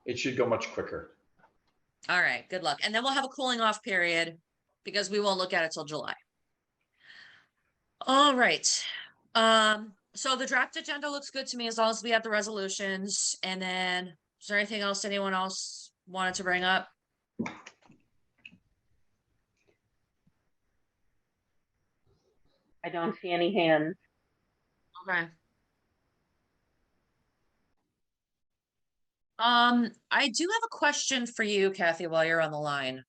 It should go much quicker. All right, good luck. And then we'll have a cooling off period because we won't look at it till July. All right. So the draft agenda looks good to me as long as we have the resolutions. And then is there anything else anyone else wanted to bring up? I don't see any hands. Okay. I do have a question for you, Kathy, while you're on the line.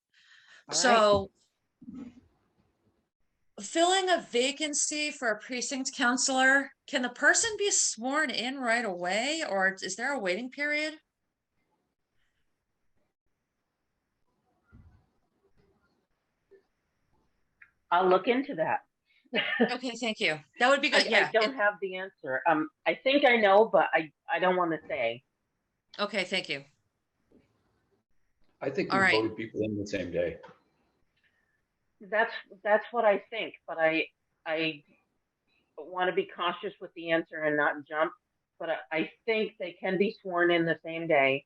So filling a vacancy for a precinct counselor, can the person be sworn in right away, or is there a waiting period? I'll look into that. Okay, thank you. That would be good. Yeah. I don't have the answer. I think I know, but I don't want to say. Okay, thank you. I think All we right. voted people in the same day. That's what I think, but I want to be cautious with the answer and not jump. But I think they can be sworn in the same day.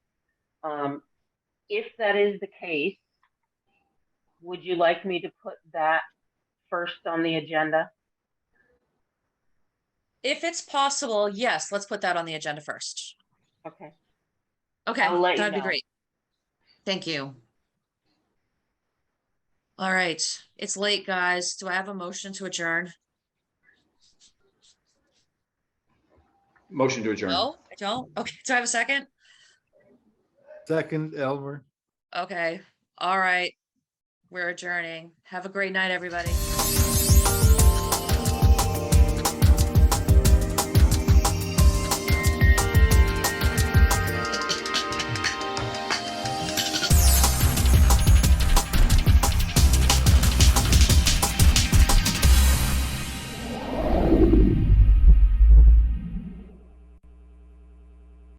If that is the case, would you like me to put that first on the agenda? If it's possible, yes, let's put that on the agenda first. Okay. Okay, I'll let you that'd be know. great. Thank you. All right, it's late, guys. Do I have a motion to adjourn? Motion to adjourn. No, I don't. Okay, do I have a second? Second, Elmer. Okay, all right. We're adjourning. Have a great night, everybody.